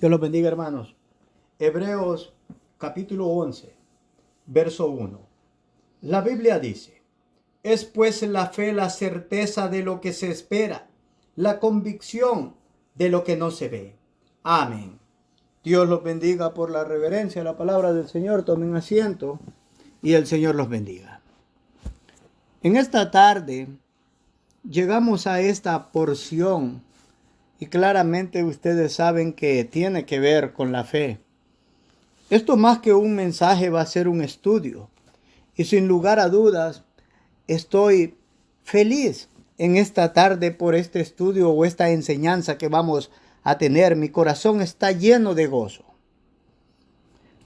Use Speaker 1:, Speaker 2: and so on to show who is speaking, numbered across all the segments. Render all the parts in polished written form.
Speaker 1: Dios los bendiga, hermanos. Hebreos capítulo 11, verso 1. La Biblia dice: es pues la fe la certeza de lo que se espera, la convicción de lo que no se ve. Amén. Dios los bendiga por la reverencia a la palabra del Señor. Tomen asiento y el Señor los bendiga. En esta tarde llegamos a esta porción y claramente ustedes saben que tiene que ver con la fe. Esto más que un mensaje va a ser un estudio. Y sin lugar a dudas, estoy feliz en esta tarde por este estudio o esta enseñanza que vamos a tener. Mi corazón está lleno de gozo.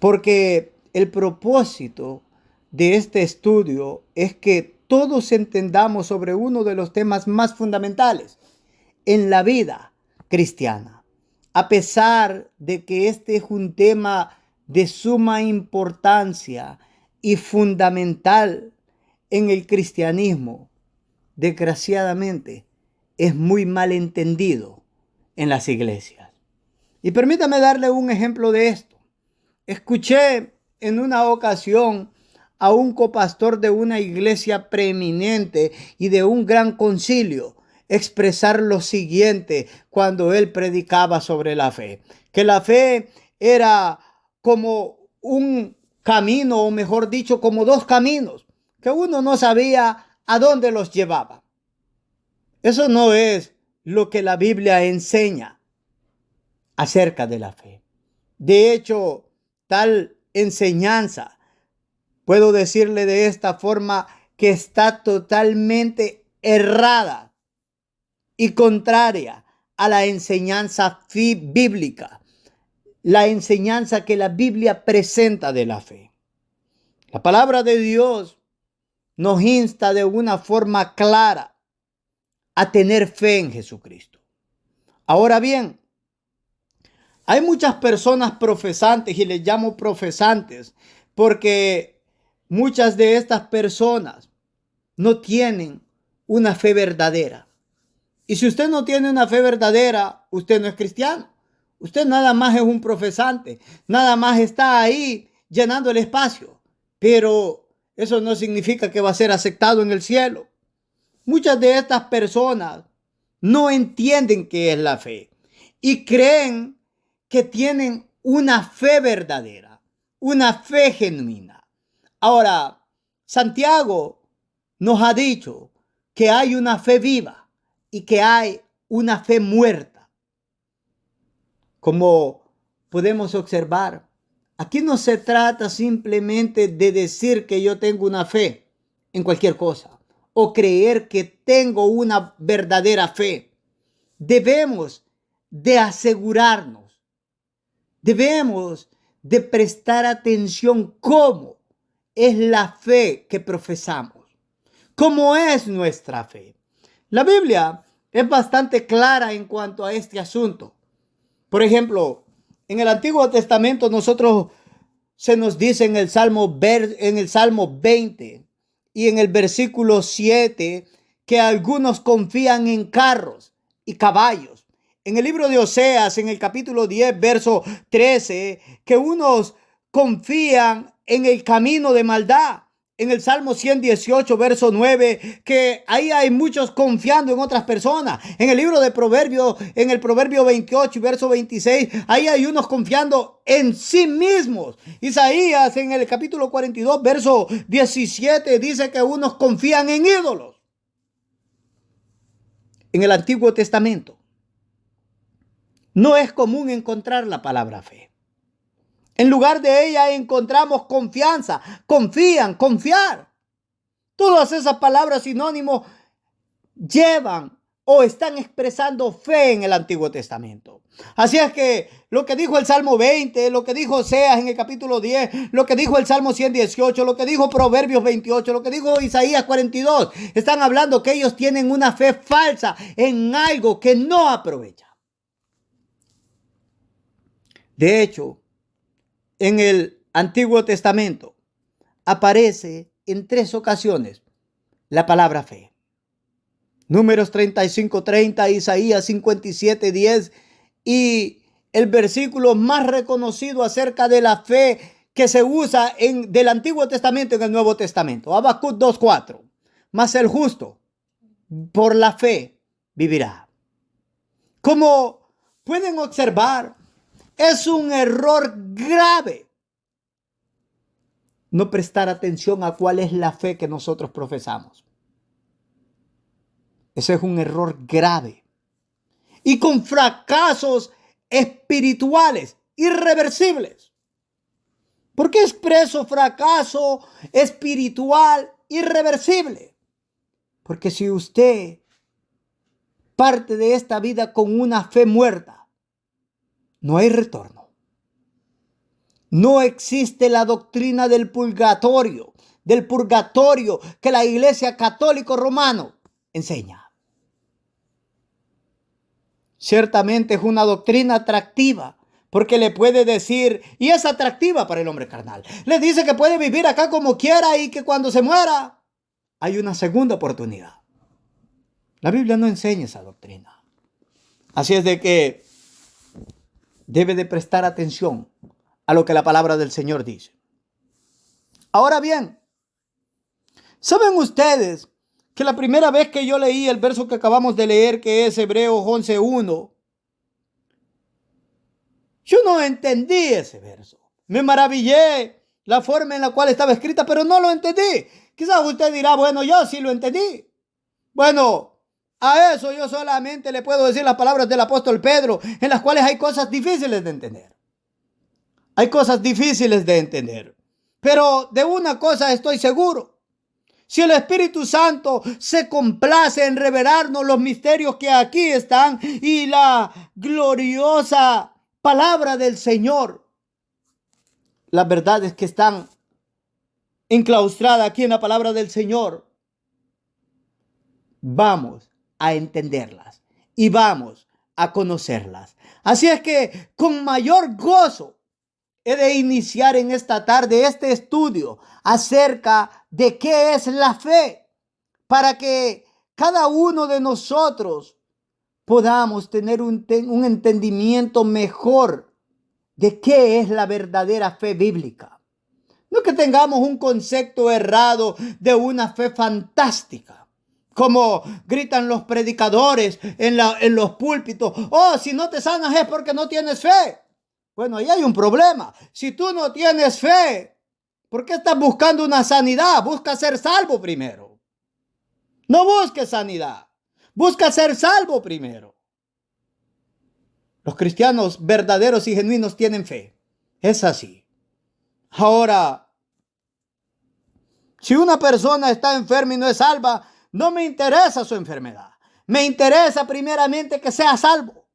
Speaker 1: Porque el propósito de este estudio es que todos entendamos sobre uno de los temas más fundamentales en la vida cristiana. A pesar de que este es un tema de suma importancia y fundamental en el cristianismo, desgraciadamente es muy mal entendido en las iglesias. Y permítame darle un ejemplo de esto. Escuché en una ocasión a un copastor de una iglesia preeminente y de un gran concilio expresar lo siguiente cuando él predicaba sobre la fe: que la fe era como un camino, o mejor dicho, como dos caminos, que uno no sabía a dónde los llevaba. Eso no es lo que la Biblia enseña acerca de la fe. De hecho, tal enseñanza, puedo decirle de esta forma, que está totalmente errada y contraria a la enseñanza bíblica, la enseñanza que la Biblia presenta de la fe. La palabra de Dios nos insta de una forma clara a tener fe en Jesucristo. Ahora bien, hay muchas personas profesantes, y les llamo profesantes porque muchas de estas personas no tienen una fe verdadera. Y si usted no tiene una fe verdadera, usted no es cristiano. Usted nada más es un profesante, nada más está ahí llenando el espacio. Pero eso no significa que va a ser aceptado en el cielo. Muchas de estas personas no entienden qué es la fe y creen que tienen una fe verdadera, una fe genuina. Ahora, Santiago nos ha dicho que hay una fe viva y que hay una fe muerta. Como podemos observar, aquí no se trata simplemente de decir que yo tengo una fe en cualquier cosa o creer que tengo una verdadera fe. Debemos de asegurarnos, debemos de prestar atención cómo es la fe que profesamos, cómo es nuestra fe. La Biblia es bastante clara en cuanto a este asunto. Por ejemplo, en el Antiguo Testamento se nos dice en el Salmo 20 y en el versículo 7 que algunos confían en carros y caballos. En el libro de Oseas, en el capítulo 10, verso 13, que unos confían en el camino de maldad. En el Salmo 118, verso 9, que ahí hay muchos confiando en otras personas. En el libro de Proverbios, en el Proverbio 28, verso 26, ahí hay unos confiando en sí mismos. Isaías, en el capítulo 42, verso 17, dice que unos confían en ídolos. En el Antiguo Testamento no es común encontrar la palabra fe. En lugar de ella encontramos confianza, confían, confiar. Todas esas palabras sinónimos llevan o están expresando fe en el Antiguo Testamento. Así es que lo que dijo el Salmo 20, lo que dijo Oseas en el capítulo 10, lo que dijo el Salmo 118, lo que dijo Proverbios 28, lo que dijo Isaías 42, están hablando que ellos tienen una fe falsa en algo que no aprovecha. De hecho, en el Antiguo Testamento aparece en 3 ocasiones la palabra fe. Números 35:30, Isaías 57:10 y el versículo más reconocido acerca de la fe que se usa del Antiguo Testamento en el Nuevo Testamento. Habacuc 2:4. Mas el justo por la fe vivirá. Como pueden observar, es un error grave no prestar atención a cuál es la fe que nosotros profesamos. Ese es un error grave. Y con fracasos espirituales irreversibles. ¿Por qué expreso fracaso espiritual irreversible? Porque si usted parte de esta vida con una fe muerta, no hay retorno. No existe la doctrina del purgatorio que la Iglesia Católica Romana enseña. Ciertamente es una doctrina atractiva, porque le puede decir, y es atractiva para el hombre carnal, le dice que puede vivir acá como quiera y que cuando se muera hay una segunda oportunidad. La Biblia no enseña esa doctrina. Así es de que debe de prestar atención a lo que la palabra del Señor dice. Ahora bien, ¿saben ustedes que la primera vez que yo leí el verso que acabamos de leer, que es Hebreos 11:1, yo no entendí ese verso? Me maravillé la forma en la cual estaba escrita, pero no lo entendí. Quizás usted dirá, bueno, yo sí lo entendí. Bueno, a eso yo solamente le puedo decir las palabras del apóstol Pedro, en las cuales hay cosas difíciles de entender. Hay cosas difíciles de entender. Pero de una cosa estoy seguro. Si el Espíritu Santo se complace en revelarnos los misterios que aquí están y la gloriosa palabra del Señor, la verdad es que están enclaustradas aquí en la palabra del Señor, vamos a entenderlas y vamos a conocerlas. Así es que con mayor gozo he de iniciar en esta tarde este estudio acerca de qué es la fe, para que cada uno de nosotros podamos tener un entendimiento mejor de qué es la verdadera fe bíblica. No que tengamos un concepto errado de una fe fantástica, como gritan los predicadores en los púlpitos. Oh, si no te sanas es porque no tienes fe. Bueno, ahí hay un problema. Si tú no tienes fe, ¿por qué estás buscando una sanidad? Busca ser salvo primero. No busques sanidad. Busca ser salvo primero. Los cristianos verdaderos y genuinos tienen fe. Es así. Ahora, si una persona está enferma y no es salva, no me interesa su enfermedad. Me interesa primeramente que sea salvo.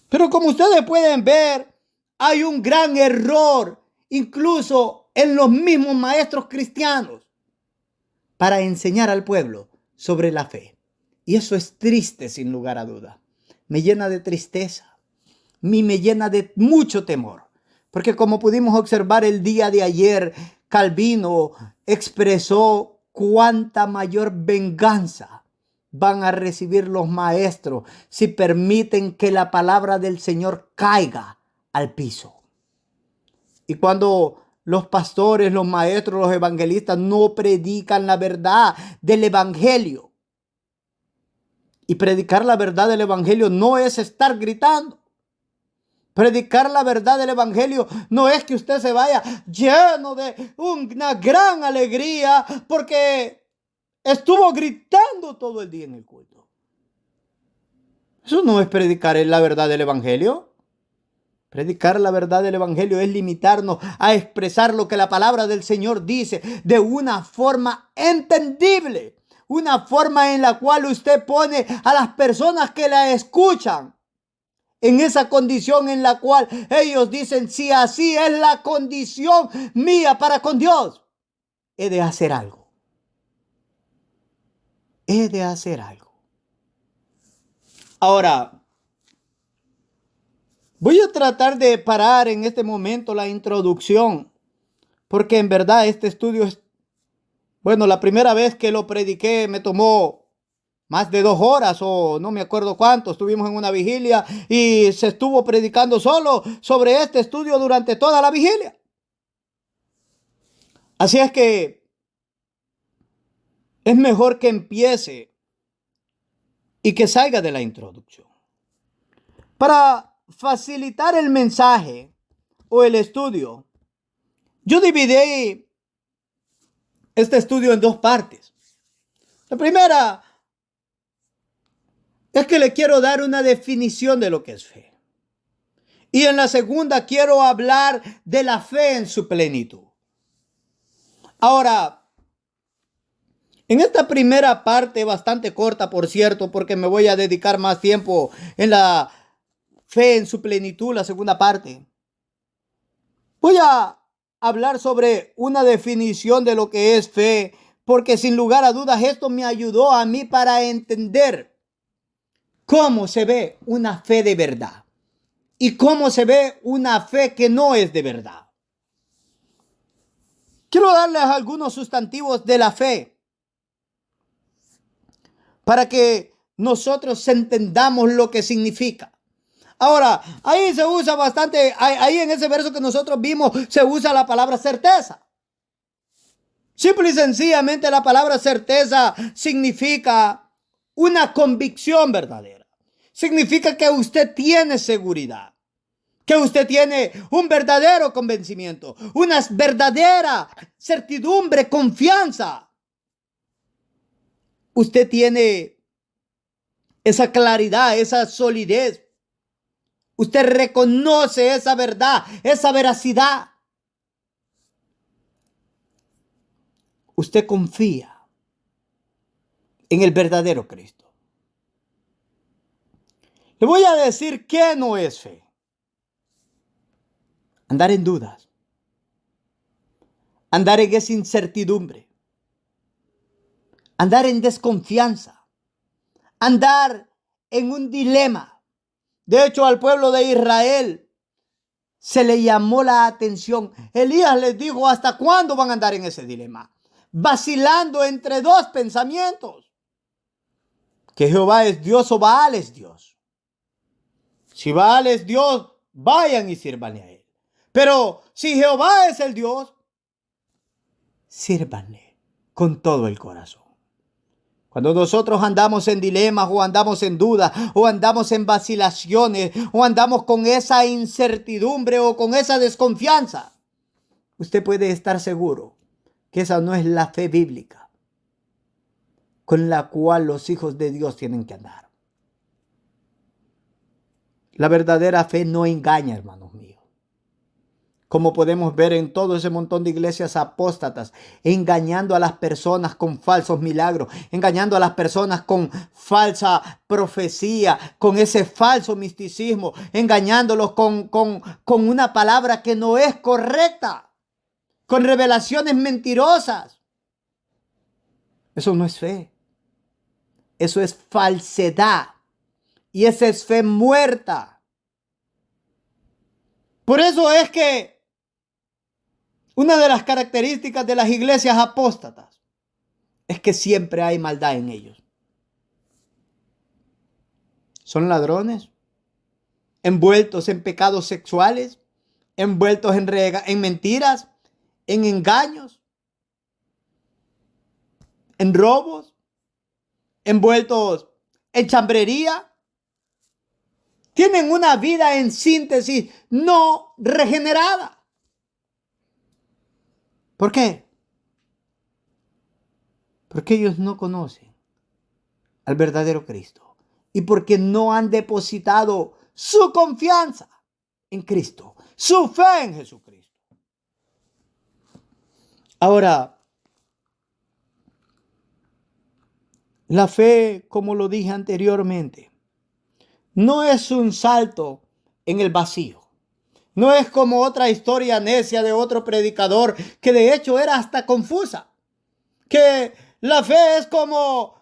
Speaker 1: Pero como ustedes pueden ver, hay un gran error, incluso en los mismos maestros cristianos, para enseñar al pueblo sobre la fe. Y eso es triste, sin lugar a duda. Me llena de tristeza. Me llena de mucho temor. Porque como pudimos observar el día de ayer, Calvino expresó cuánta mayor venganza van a recibir los maestros si permiten que la palabra del Señor caiga al piso. Y cuando los pastores, los maestros, los evangelistas no predican la verdad del evangelio. Y predicar la verdad del evangelio no es estar gritando. Predicar la verdad del evangelio no es que usted se vaya lleno de una gran alegría porque estuvo gritando todo el día en el culto. Eso no es predicar la verdad del evangelio. Predicar la verdad del evangelio es limitarnos a expresar lo que la palabra del Señor dice de una forma entendible. Una forma en la cual usted pone a las personas que la escuchan en esa condición en la cual ellos dicen, si así es la condición mía para con Dios, he de hacer algo. He de hacer algo. Ahora, voy a tratar de parar en este momento la introducción, porque en verdad este estudio es, bueno, la primera vez que lo prediqué me tomó más de 2 horas o no me acuerdo cuánto, estuvimos en una vigilia y se estuvo predicando solo sobre este estudio durante toda la vigilia. Así es que es mejor que empiece y que salga de la introducción. Para facilitar el mensaje o el estudio, yo dividí este estudio en 2 partes. La primera es que le quiero dar una definición de lo que es fe. Y en la segunda quiero hablar de la fe en su plenitud. Ahora, en esta primera parte, bastante corta, por cierto, porque me voy a dedicar más tiempo en la fe en su plenitud, la segunda parte, voy a hablar sobre una definición de lo que es fe, porque sin lugar a dudas esto me ayudó a mí para entender cómo se ve una fe de verdad y cómo se ve una fe que no es de verdad. Quiero darles algunos sustantivos de la fe para que nosotros entendamos lo que significa. Ahora, ahí se usa bastante, ahí en ese verso que nosotros vimos, se usa la palabra certeza. Simple y sencillamente la palabra certeza significa una convicción verdadera. Significa que usted tiene seguridad, que usted tiene un verdadero convencimiento, una verdadera certidumbre, confianza. Usted tiene esa claridad, esa solidez. Usted reconoce esa verdad, esa veracidad. Usted confía en el verdadero Cristo. Le voy a decir qué no es fe. Andar en dudas. Andar en esa incertidumbre. Andar en desconfianza. Andar en un dilema. De hecho, al pueblo de Israel se le llamó la atención. Elías les dijo, ¿hasta cuándo van a andar en ese dilema? Vacilando entre 2 pensamientos. Que Jehová es Dios o Baal es Dios. Si Baal es Dios, vayan y sírvanle a él. Pero si Jehová es el Dios, sírvanle con todo el corazón. Cuando nosotros andamos en dilemas o andamos en dudas o andamos en vacilaciones o andamos con esa incertidumbre o con esa desconfianza, usted puede estar seguro que esa no es la fe bíblica con la cual los hijos de Dios tienen que andar. La verdadera fe no engaña, hermanos míos. Como podemos ver en todo ese montón de iglesias apóstatas, engañando a las personas con falsos milagros, engañando a las personas con falsa profecía, con ese falso misticismo, engañándolos con una palabra que no es correcta, con revelaciones mentirosas. Eso no es fe. Eso es falsedad. Y esa es fe muerta. Por eso es que una de las características de las iglesias apóstatas es que siempre hay maldad en ellos. Son ladrones, envueltos en pecados sexuales, envueltos en mentiras, en engaños, en robos, envueltos en chambrería. Tienen una vida en síntesis no regenerada. ¿Por qué? Porque ellos no conocen al verdadero Cristo y porque no han depositado su confianza en Cristo, su fe en Jesucristo. Ahora, la fe, como lo dije anteriormente, no es un salto en el vacío. No es como otra historia necia de otro predicador que de hecho era hasta confusa. Que la fe es como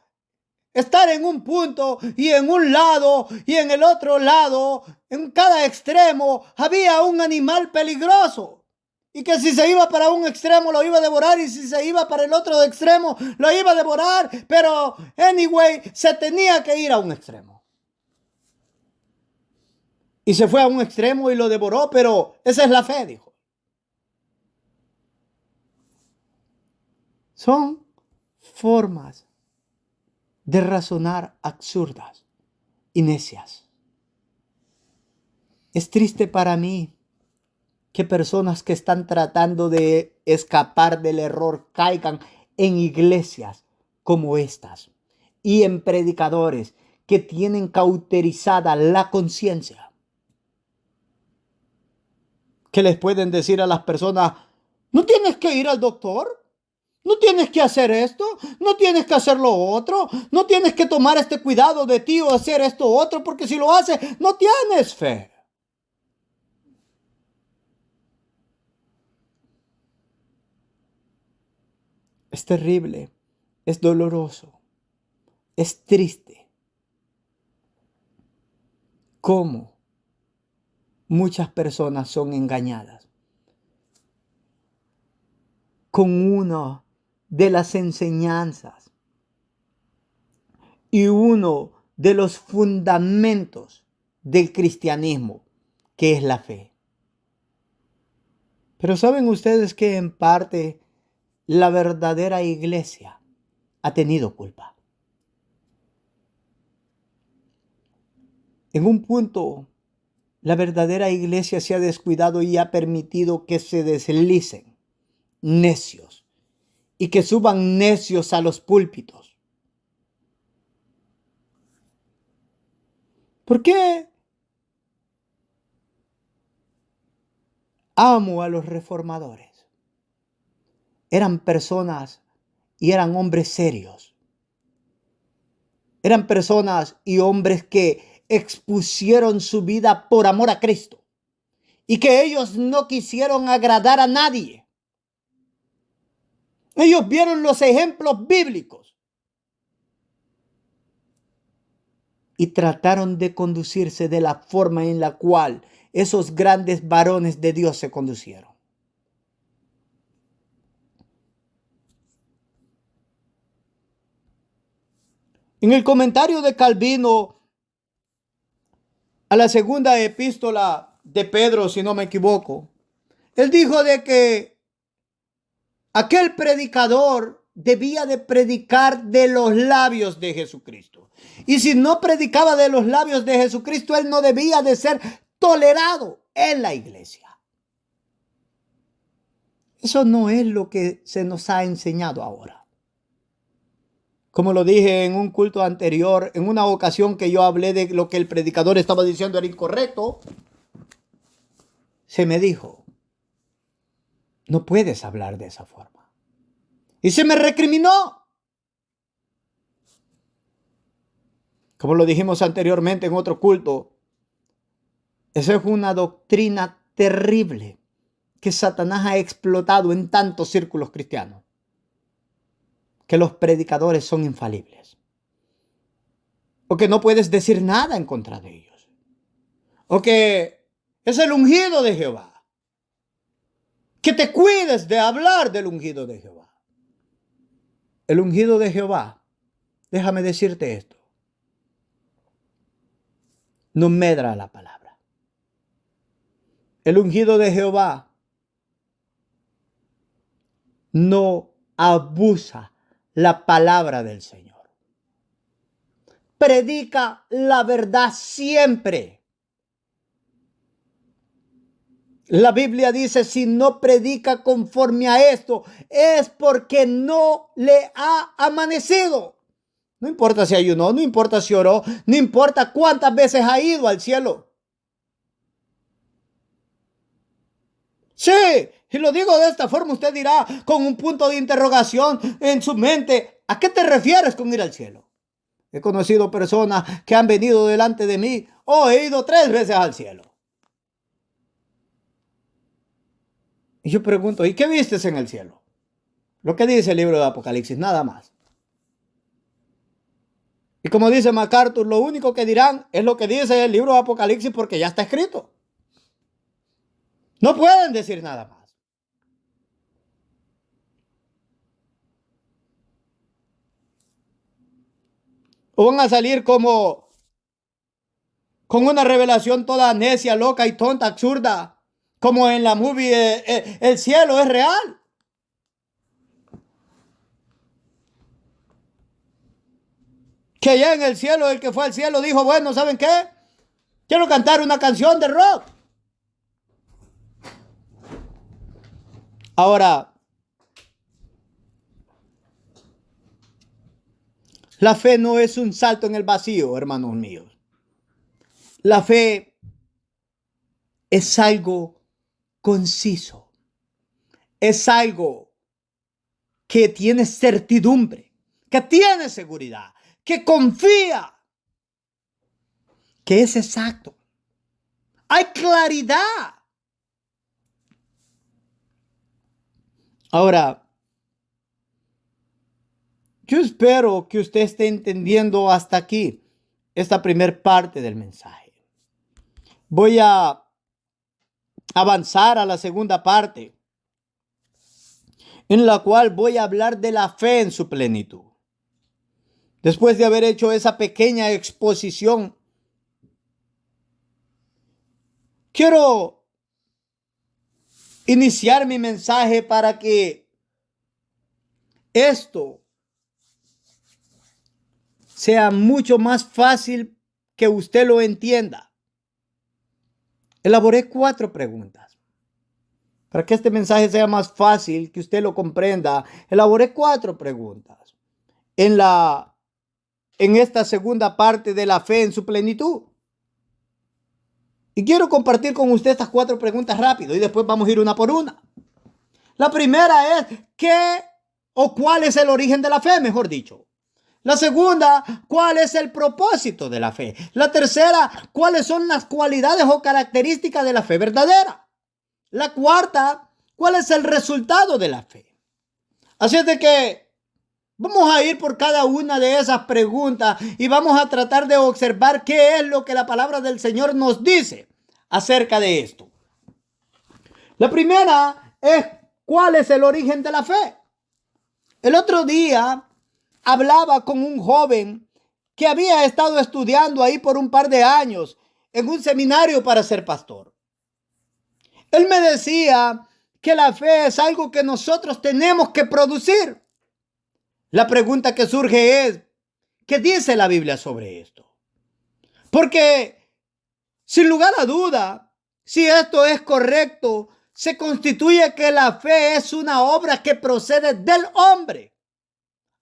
Speaker 1: estar en un punto y en un lado y en el otro lado, en cada extremo, había un animal peligroso. Y que si se iba para un extremo lo iba a devorar, y si se iba para el otro extremo lo iba a devorar. Pero, anyway, se tenía que ir a un extremo. Y se fue a un extremo y lo devoró, pero esa es la fe, dijo. Son formas de razonar absurdas y necias. Es triste para mí que personas que están tratando de escapar del error caigan en iglesias como estas y en predicadores que tienen cauterizada la conciencia. Que les pueden decir a las personas: no tienes que ir al doctor, no tienes que hacer esto, no tienes que hacer lo otro, no tienes que tomar este cuidado de ti o hacer esto otro, porque si lo haces no tienes fe. Es terrible, es doloroso, es triste cómo muchas personas son engañadas con una de las enseñanzas y uno de los fundamentos del cristianismo, que es la fe. Pero ¿saben ustedes que en parte la verdadera iglesia ha tenido culpa? En un punto, la verdadera iglesia se ha descuidado y ha permitido que se deslicen necios y que suban necios a los púlpitos. ¿Por qué amo a los reformadores? Eran personas y eran hombres serios. Eran personas y hombres que expusieron su vida por amor a Cristo y que ellos no quisieron agradar a nadie. Ellos vieron los ejemplos bíblicos y trataron de conducirse de la forma en la cual esos grandes varones de Dios se conducieron. En el comentario de Calvino a la segunda epístola de Pedro, si no me equivoco, él dijo de que aquel predicador debía de predicar de los labios de Jesucristo. Y si no predicaba de los labios de Jesucristo, él no debía de ser tolerado en la iglesia. Eso no es lo que se nos ha enseñado ahora. Como lo dije en un culto anterior, en una ocasión que yo hablé de lo que el predicador estaba diciendo era incorrecto, se me dijo: no puedes hablar de esa forma. Y se me recriminó. Como lo dijimos anteriormente en otro culto, esa es una doctrina terrible que Satanás ha explotado en tantos círculos cristianos, que los predicadores son infalibles, o que no puedes decir nada en contra de ellos, o que es el ungido de Jehová, que te cuides de hablar del ungido de Jehová. El ungido de Jehová, déjame decirte esto, no medra la palabra. El ungido de Jehová no abusa la palabra del Señor. Predica la verdad siempre. La Biblia dice: si no predica conforme a esto, es porque no le ha amanecido. No importa si ayunó, no importa si oró, no importa cuántas veces ha ido al cielo. Sí, y lo digo de esta forma, usted dirá con un punto de interrogación en su mente: ¿a qué te refieres con ir al cielo? He conocido personas que han venido delante de mí: oh, he ido 3 veces al cielo. Y yo pregunto: ¿y qué vistes en el cielo? Lo que dice el libro de Apocalipsis, nada más. Y como dice MacArthur, lo único que dirán es lo que dice el libro de Apocalipsis, porque ya está escrito. No pueden decir nada más. O van a salir como con una revelación toda necia, loca y tonta, absurda, como en la movie El cielo es real. Que allá en el cielo, el que fue al cielo dijo, bueno, ¿saben qué? Quiero cantar una canción de rock. Ahora, la fe no es un salto en el vacío, hermanos míos. La fe es algo conciso. Es algo que tiene certidumbre, que tiene seguridad, que confía, que es exacto. Hay claridad. Ahora, yo espero que usted esté entendiendo hasta aquí esta primera parte del mensaje. Voy a avanzar a la segunda parte, en la cual voy a hablar de la fe en su plenitud. Después de haber hecho esa pequeña exposición, quiero iniciar mi mensaje para que esto sea mucho más fácil que usted lo entienda. Elaboré 4 preguntas. Para que este mensaje sea más fácil, que usted lo comprenda, elaboré 4 preguntas en esta segunda parte de la fe en su plenitud. Y quiero compartir con usted estas 4 preguntas rápido y después vamos a ir una por una. La primera es, ¿qué o cuál es el origen de la fe? Mejor dicho. La segunda, ¿cuál es el propósito de la fe? La tercera, ¿cuáles son las cualidades o características de la fe verdadera? La cuarta, ¿cuál es el resultado de la fe? Así es de que vamos a ir por cada una de esas preguntas y vamos a tratar de observar qué es lo que la palabra del Señor nos dice acerca de esto. La primera es, ¿cuál es el origen de la fe? El otro día hablaba con un joven que había estado estudiando ahí por un par de años en un seminario para ser pastor. Él me decía que la fe es algo que nosotros tenemos que producir. La pregunta que surge es, ¿qué dice la Biblia sobre esto? Porque, sin lugar a duda, si esto es correcto, se constituye que la fe es una obra que procede del hombre.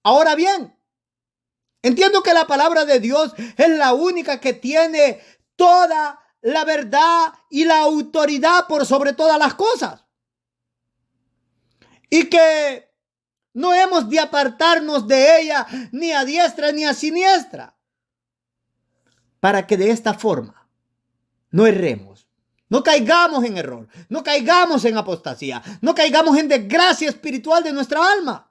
Speaker 1: Ahora bien, entiendo que la palabra de Dios es la única que tiene toda la verdad y la autoridad por sobre todas las cosas. Y que no hemos de apartarnos de ella ni a diestra ni a siniestra, para que de esta forma no erremos, no caigamos en error, no caigamos en apostasía, no caigamos en desgracia espiritual de nuestra alma.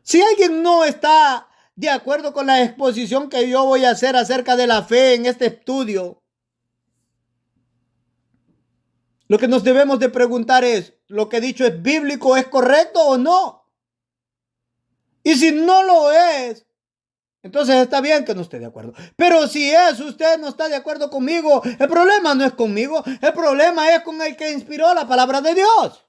Speaker 1: Si alguien no está de acuerdo con la exposición que yo voy a hacer acerca de la fe en este estudio, lo que nos debemos de preguntar es, ¿lo que he dicho es bíblico, es correcto o no? Y si no lo es, entonces está bien que no esté de acuerdo. Pero si usted no está de acuerdo conmigo, el problema no es conmigo, el problema es con el que inspiró la palabra de Dios.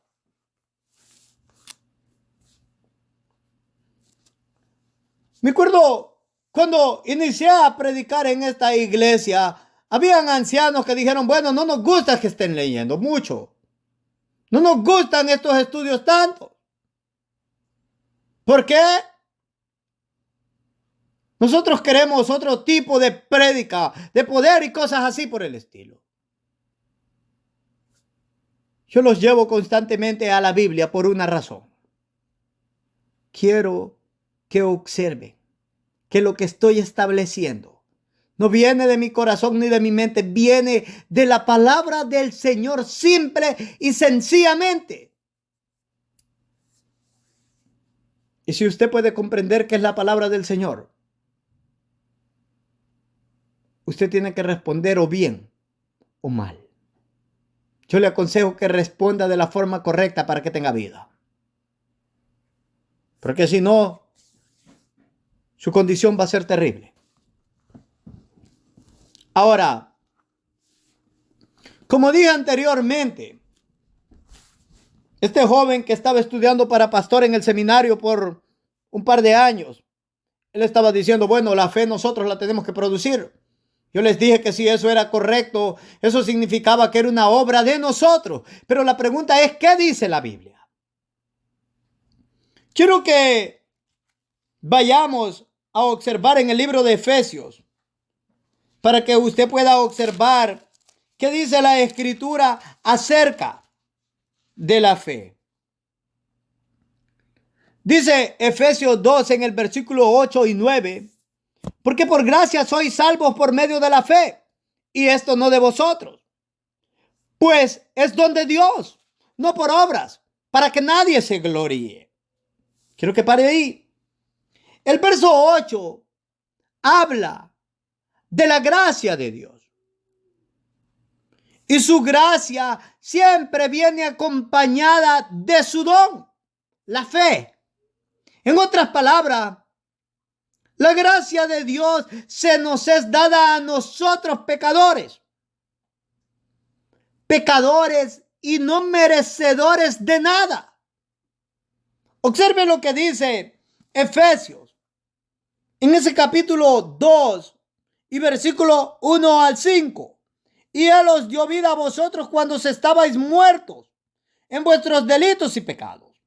Speaker 1: Me acuerdo cuando inicié a predicar en esta iglesia, habían ancianos que dijeron, bueno, no nos gusta que estén leyendo mucho. No nos gustan estos estudios tanto. ¿Por qué? Nosotros queremos otro tipo de prédica, de poder y cosas así por el estilo. Yo los llevo constantemente a la Biblia por una razón. Quiero que observen que lo que estoy estableciendo no viene de mi corazón ni de mi mente, viene de la palabra del Señor simple y sencillamente. Y si usted puede comprender qué es la palabra del Señor, usted tiene que responder o bien o mal. Yo le aconsejo que responda de la forma correcta para que tenga vida. Porque si no, su condición va a ser terrible. Ahora, como dije anteriormente, este joven que estaba estudiando para pastor en el seminario por un par de años, él estaba diciendo, bueno, la fe nosotros la tenemos que producir. Yo les dije que si eso era correcto, eso significaba que era una obra de nosotros. Pero la pregunta es, ¿qué dice la Biblia? Quiero que vayamos a observar en el libro de Efesios, para que usted pueda observar qué dice la Escritura acerca de la fe. Dice Efesios 2 en el versículo 8 y 9, porque por gracia sois salvos por medio de la fe, y esto no de vosotros, pues es don de Dios, no por obras, para que nadie se gloríe. Quiero que pare ahí. El verso 8 habla de la gracia de Dios. Y su gracia siempre viene acompañada de su don, la fe. En otras palabras, la gracia de Dios se nos es dada a nosotros pecadores. Pecadores y no merecedores de nada. Observe lo que dice Efesios en ese capítulo 2 y versículo 1 al 5. Y Él os dio vida a vosotros cuando estabais muertos en vuestros delitos y pecados,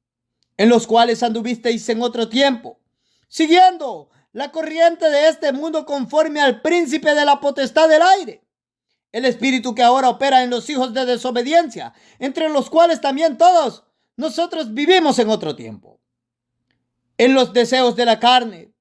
Speaker 1: en los cuales anduvisteis en otro tiempo, siguiendo la corriente de este mundo conforme al príncipe de la potestad del aire, el espíritu que ahora opera en los hijos de desobediencia, entre los cuales también todos nosotros vivimos en otro tiempo, en los deseos de la carne,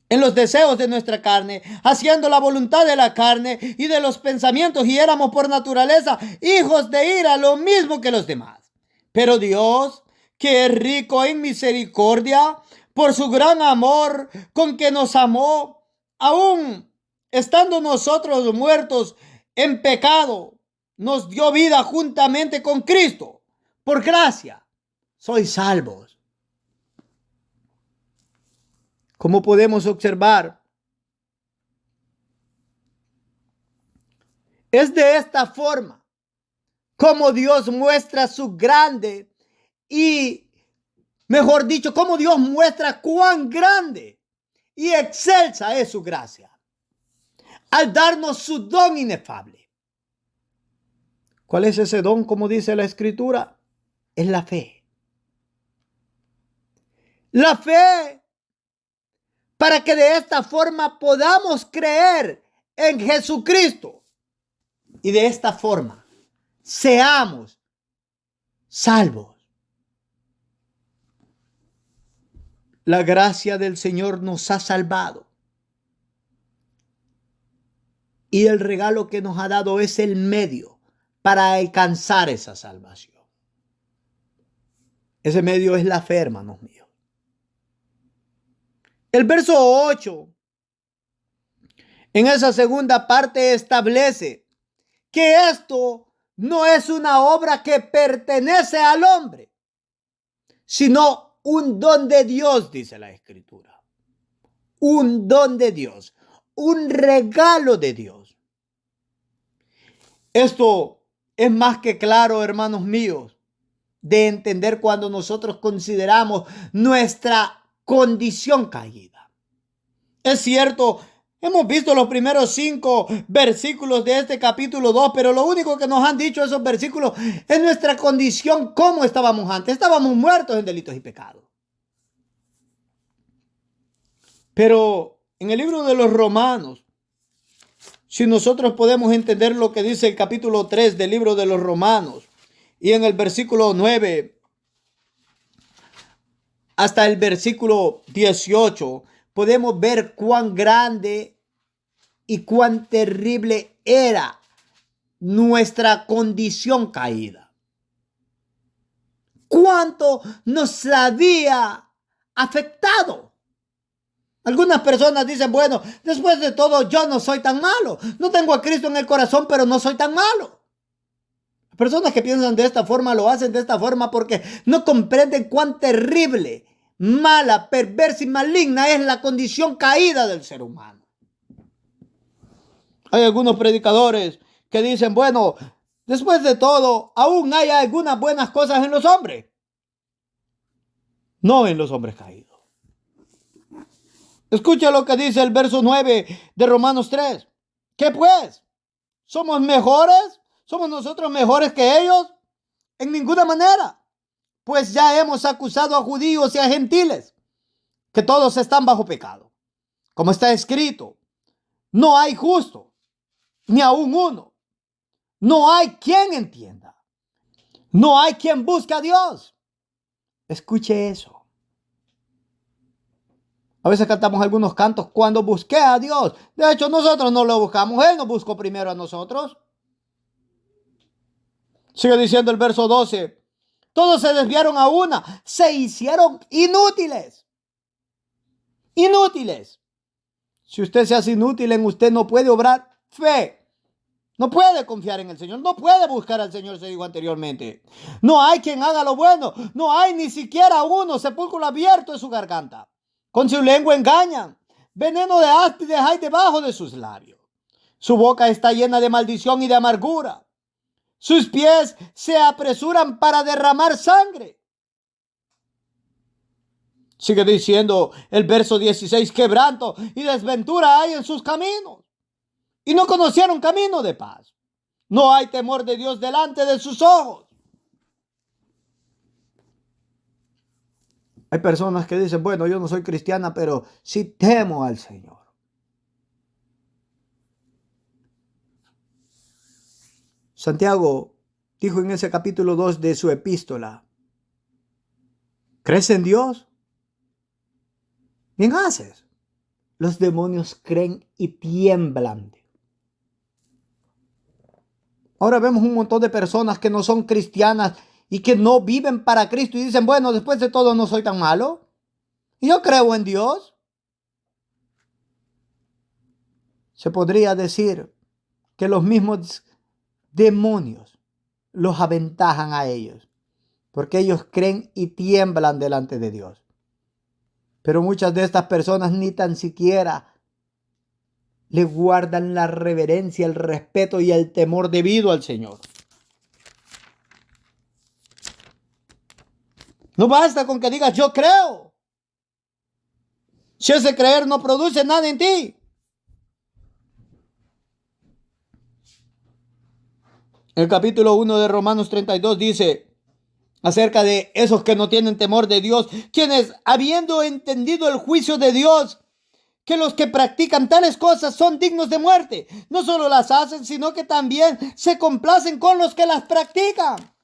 Speaker 1: en los deseos de nuestra carne, haciendo la voluntad de la carne y de los pensamientos, y éramos por naturaleza hijos de ira, lo mismo que los demás. Pero Dios, que es rico en misericordia, por su gran amor con que nos amó, aún estando nosotros muertos en pecado, nos dio vida juntamente con Cristo. Por gracia sois salvos. Como podemos observar, es de esta forma como Dios muestra su grande y, mejor dicho, como Dios muestra cuán grande y excelsa es su gracia al darnos su don inefable. ¿Cuál es ese don? Como dice la Escritura, es la fe. La fe para que de esta forma podamos creer en Jesucristo y de esta forma seamos salvos. La gracia del Señor nos ha salvado y el regalo que nos ha dado es el medio para alcanzar esa salvación. Ese medio es la fe, hermanos míos. El verso 8, en esa segunda parte, establece que esto no es una obra que pertenece al hombre, sino un don de Dios, dice la Escritura. Un don de Dios, un regalo de Dios. Esto es más que claro, hermanos míos, de entender cuando nosotros consideramos nuestra condición caída. Es cierto, hemos visto los primeros 5 versículos de este capítulo 2, pero lo único que nos han dicho esos versículos es nuestra condición, cómo estábamos antes. Estábamos muertos en delitos y pecados. Pero en el libro de los Romanos, si nosotros podemos entender lo que dice el capítulo 3 del libro de los Romanos, y en el versículo 9 hasta el versículo 18, podemos ver cuán grande y cuán terrible era nuestra condición caída. Cuánto nos había afectado. Algunas personas dicen, bueno, después de todo yo no soy tan malo. No tengo a Cristo en el corazón, pero no soy tan malo. Personas que piensan de esta forma lo hacen de esta forma porque no comprenden cuán terrible mala, perversa y maligna es la condición caída del ser humano. Hay algunos predicadores que dicen, bueno, después de todo, aún hay algunas buenas cosas en los hombres. No en los hombres caídos. Escucha lo que dice el verso 9 de Romanos 3. ¿Qué pues? ¿Somos mejores? ¿Somos nosotros mejores que ellos? En ninguna manera. Pues ya hemos acusado a judíos y a gentiles, que todos están bajo pecado. Como está escrito, no hay justo, ni aún uno. No hay quien entienda. No hay quien busque a Dios. Escuche eso. A veces cantamos algunos cantos, cuando busqué a Dios. De hecho, nosotros no lo buscamos. Él nos buscó primero a nosotros. Sigue diciendo el verso 12. Todos se desviaron a una. Se hicieron inútiles. Inútiles. Si usted se hace inútil en usted, no puede obrar fe. No puede confiar en el Señor. No puede buscar al Señor, se dijo anteriormente. No hay quien haga lo bueno. No hay ni siquiera uno. Sepulcro abierto en su garganta. Con su lengua engañan. Veneno de áspides hay debajo de sus labios. Su boca está llena de maldición y de amargura. Sus pies se apresuran para derramar sangre. Sigue diciendo el verso 16, quebranto y desventura hay en sus caminos. Y no conocieron camino de paz. No hay temor de Dios delante de sus ojos. Hay personas que dicen, bueno, yo no soy cristiana, pero sí temo al Señor. Santiago dijo en ese capítulo 2 de su epístola, ¿crees en Dios? Bien haces. Los demonios creen y tiemblan. Ahora vemos un montón de personas que no son cristianas y que no viven para Cristo y dicen, bueno, después de todo no soy tan malo. Y yo creo en Dios. Se podría decir que los mismos demonios los aventajan a ellos, porque ellos creen y tiemblan delante de Dios. Pero muchas de estas personas ni tan siquiera le guardan la reverencia, el respeto y el temor debido al Señor. No basta con que digas yo creo. Si ese creer no produce nada en ti. El capítulo 1 de Romanos 32 dice acerca de esos que no tienen temor de Dios, quienes habiendo entendido el juicio de Dios, que los que practican tales cosas son dignos de muerte, no solo las hacen, sino que también se complacen con los que las practican.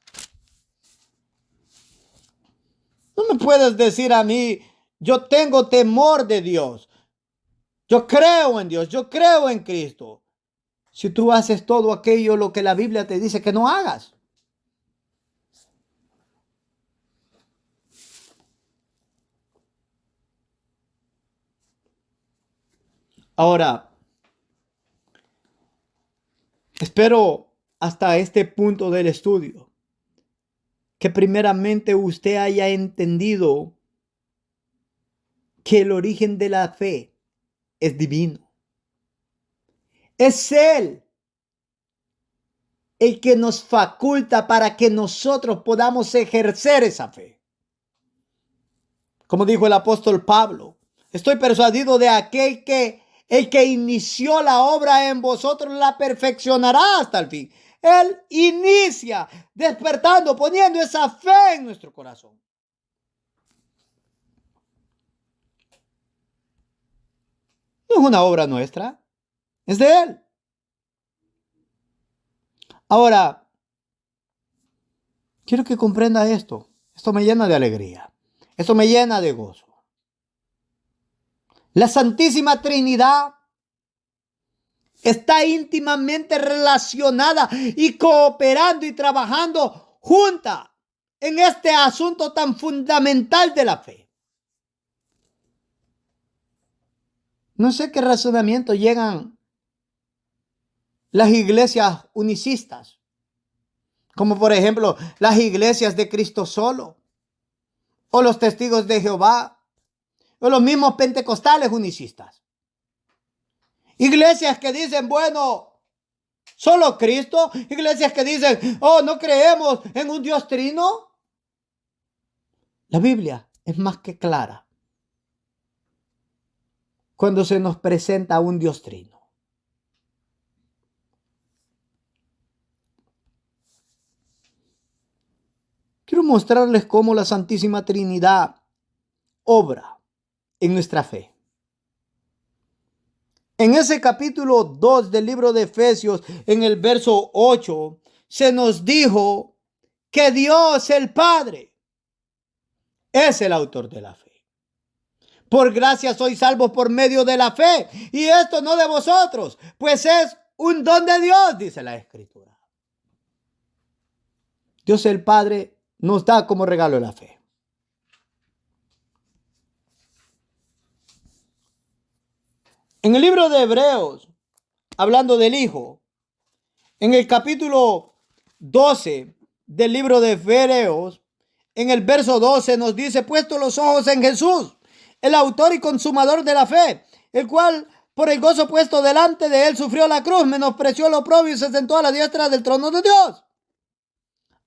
Speaker 1: No me puedes decir a mí, yo tengo temor de Dios, yo creo en Dios, yo creo en Cristo, si tú haces todo aquello lo que la Biblia te dice que no hagas. Ahora, espero hasta este punto del estudio que primeramente usted haya entendido que el origen de la fe es divino. Es Él el que nos faculta para que nosotros podamos ejercer esa fe. Como dijo el apóstol Pablo, estoy persuadido de aquel que el que inició la obra en vosotros la perfeccionará hasta el fin. Él inicia despertando, poniendo esa fe en nuestro corazón. No es una obra nuestra, es de Él. Ahora, quiero que comprenda esto. Esto me llena de alegría. Esto me llena de gozo. La Santísima Trinidad está íntimamente relacionada y cooperando y trabajando junta en este asunto tan fundamental de la fe. No sé qué razonamiento llegan las iglesias unicistas, como por ejemplo las iglesias de Cristo solo, o los testigos de Jehová, o los mismos pentecostales unicistas. Iglesias que dicen, bueno, solo Cristo. Iglesias que dicen, oh, no creemos en un Dios trino. La Biblia es más que clara cuando se nos presenta un Dios trino. Quiero mostrarles cómo la Santísima Trinidad obra en nuestra fe. En ese capítulo 2 del libro de Efesios, en el verso 8, se nos dijo que Dios el Padre es el autor de la fe. Por gracia sois salvos por medio de la fe, y esto no de vosotros, pues es un don de Dios, dice la Escritura. Dios el Padre nos da como regalo la fe. En el libro de Hebreos, hablando del Hijo, en el capítulo 12 del libro de Hebreos, en el verso 12 nos dice, puesto los ojos en Jesús, el autor y consumador de la fe, el cual por el gozo puesto delante de él sufrió la cruz, menospreció el oprobio y se sentó a la diestra del trono de Dios.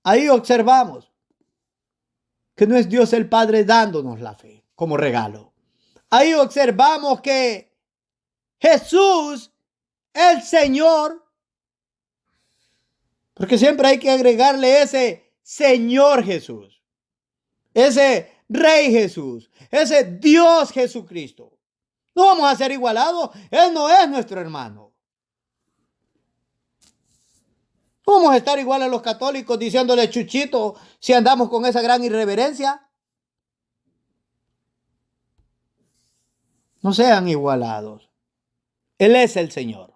Speaker 1: Ahí observamos que no es Dios el Padre dándonos la fe como regalo. Ahí observamos que Jesús, el Señor, porque siempre hay que agregarle ese Señor Jesús, ese Rey Jesús, ese Dios Jesucristo. No vamos a ser igualados. Él no es nuestro hermano. No vamos a estar igual a los católicos diciéndole Chuchito si andamos con esa gran irreverencia. No sean igualados. Él es el Señor.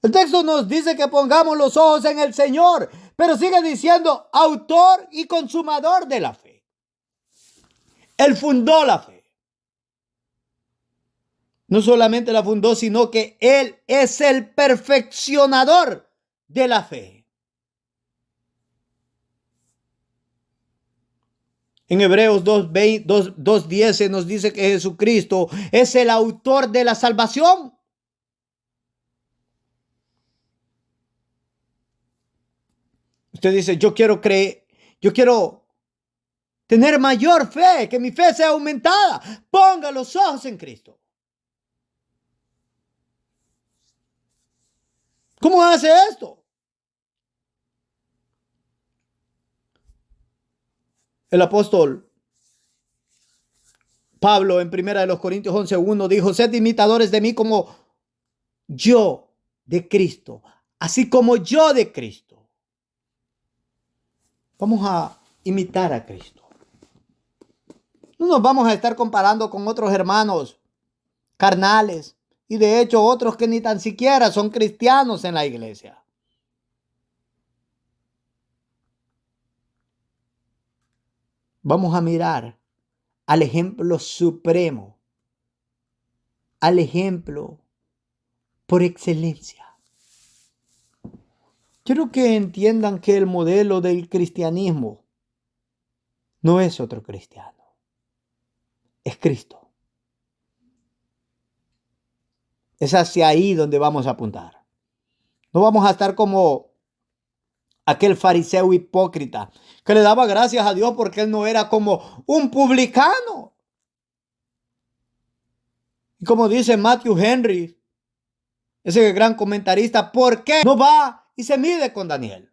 Speaker 1: El texto nos dice que pongamos los ojos en el Señor, pero sigue diciendo autor y consumador de la fe. Él fundó la fe. No solamente la fundó, sino que Él es el perfeccionador de la fe. En Hebreos 2:10 se nos dice que Jesucristo es el autor de la salvación. Usted dice, yo quiero creer, yo quiero tener mayor fe, que mi fe sea aumentada. Ponga los ojos en Cristo. ¿Cómo hace esto? El apóstol Pablo en 1 Corintios 11:1 dijo, sed imitadores de mí como yo de Cristo, así como yo de Cristo. Vamos a imitar a Cristo. No nos vamos a estar comparando con otros hermanos carnales y de hecho otros que ni tan siquiera son cristianos en la iglesia. Vamos a mirar al ejemplo supremo, al ejemplo por excelencia. Quiero que entiendan que el modelo del cristianismo no es otro cristiano, es Cristo. Es hacia ahí donde vamos a apuntar. No vamos a estar como aquel fariseo hipócrita que le daba gracias a Dios porque él no era como un publicano. Y como dice Matthew Henry, ese gran comentarista, ¿por qué no va y se mide con Daniel?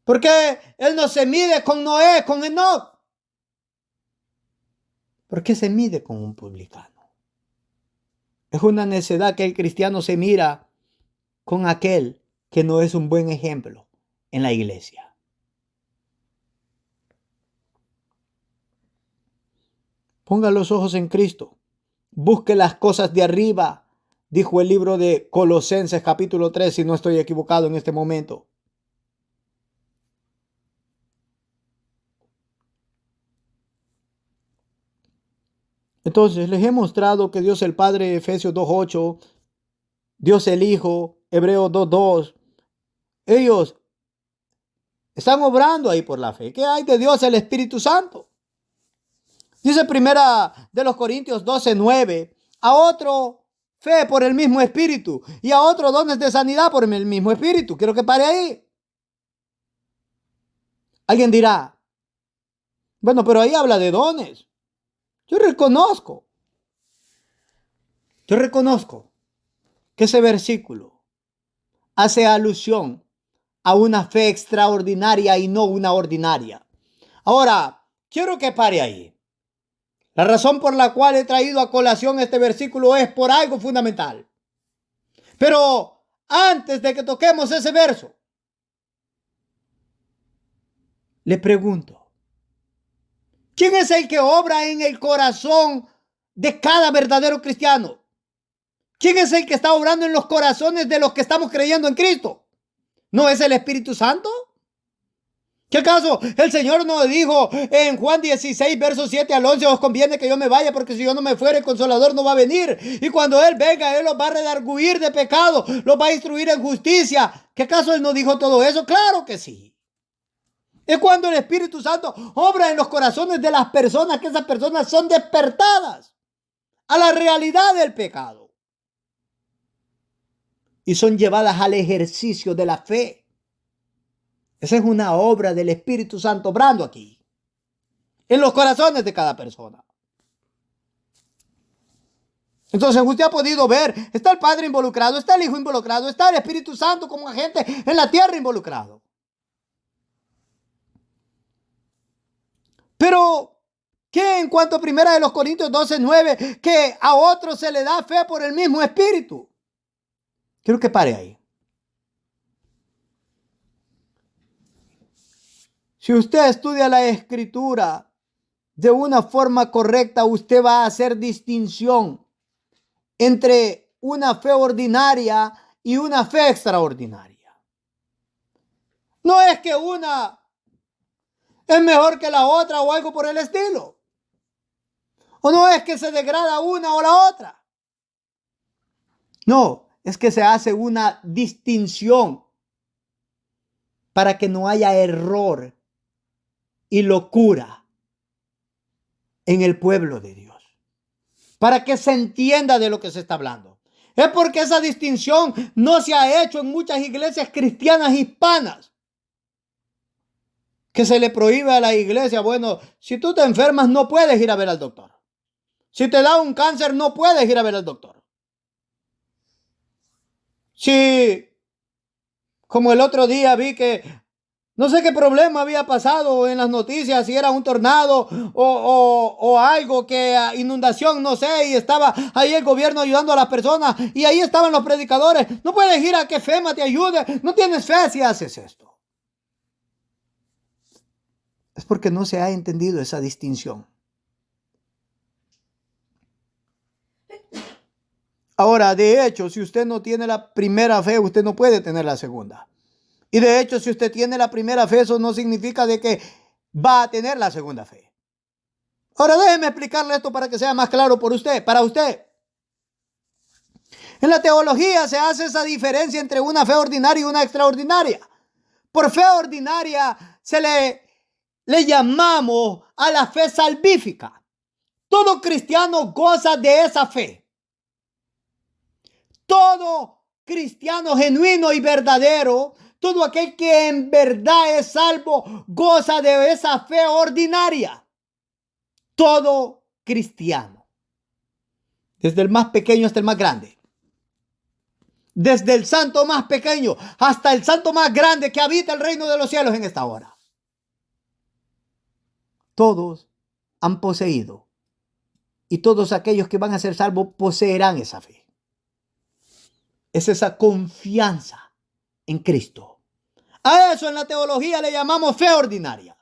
Speaker 1: ¿Por qué él no se mide con Noé, con Enoc? ¿Por qué se mide con un publicano? Es una necedad que el cristiano se mira con aquel que no es un buen ejemplo en la iglesia. Ponga los ojos en Cristo. Busque las cosas de arriba, dijo el libro de Colosenses capítulo 3, si no estoy equivocado en este momento. Entonces, les he mostrado que Dios el Padre, Efesios 2:8, Dios el Hijo, Hebreos 2:2, ellos Están obrando ahí por la fe. ¿Qué hay de Dios el Espíritu Santo? Dice primera de los Corintios 12:9. A otro fe por el mismo Espíritu y a otro dones de sanidad por el mismo Espíritu. Quiero que pare ahí. Alguien dirá, bueno, pero ahí habla de dones. Yo reconozco que ese versículo hace alusión a una fe extraordinaria y no una ordinaria. Ahora, quiero que pare ahí. La razón por la cual he traído a colación este versículo es por algo fundamental. Pero antes de que toquemos ese verso, le pregunto, ¿quién es el que obra en el corazón de cada verdadero cristiano? ¿Quién es el que está obrando en los corazones de los que estamos creyendo en Cristo? ¿No es el Espíritu Santo? ¿Qué acaso el Señor nos dijo en Juan 16, versos 7 al 11, os conviene que yo me vaya porque si yo no me fuera el Consolador no va a venir? Y cuando Él venga, Él los va a redarguir de pecado, los va a instruir en justicia. ¿Qué acaso Él no dijo todo eso? Claro que sí. Es cuando el Espíritu Santo obra en los corazones de las personas, que esas personas son despertadas a la realidad del pecado y son llevadas al ejercicio de la fe. Esa es una obra del Espíritu Santo obrando aquí, en los corazones de cada persona. Entonces usted ha podido ver, está el Padre involucrado, está el Hijo involucrado, está el Espíritu Santo como agente en la tierra involucrado. Pero, ¿qué en cuanto a 1 Corintios 12:9? Que a otros se le da fe por el mismo Espíritu. Quiero que pare ahí. Si usted estudia la Escritura de una forma correcta, usted va a hacer distinción entre una fe ordinaria y una fe extraordinaria. No es que una es mejor que la otra o algo por el estilo. O no es que se degrada una o la otra. No, es que se hace una distinción para que no haya error y locura en el pueblo de Dios, para que se entienda de lo que se está hablando. Es porque esa distinción no se ha hecho en muchas iglesias cristianas hispanas, que se le prohíbe a la iglesia, bueno, si tú te enfermas no puedes ir a ver al doctor. Si te da un cáncer no puedes ir a ver al doctor. Si, como el otro día vi que no sé qué problema había pasado en las noticias, si era un tornado o algo, que inundación, no sé, y estaba ahí el gobierno ayudando a las personas y ahí estaban los predicadores. No puedes ir a que FEMA te ayude, no tienes fe si haces esto. Es porque no se ha entendido esa distinción. Ahora, de hecho, si usted no tiene la primera fe, usted no puede tener la segunda. Y de hecho, si usted tiene la primera fe, eso no significa de que va a tener la segunda fe. Ahora déjeme explicarle esto para que sea más claro para usted. En la teología se hace esa diferencia entre una fe ordinaria y una extraordinaria. Por fe ordinaria le llamamos a la fe salvífica. Todo cristiano goza de esa fe. Todo cristiano genuino y verdadero, todo aquel que en verdad es salvo, goza de esa fe ordinaria. Todo cristiano, desde el más pequeño hasta el más grande, desde el santo más pequeño hasta el santo más grande que habita el reino de los cielos en esta hora, todos han poseído, y todos aquellos que van a ser salvos poseerán esa fe. Es esa confianza en Cristo. A eso en la teología le llamamos fe ordinaria.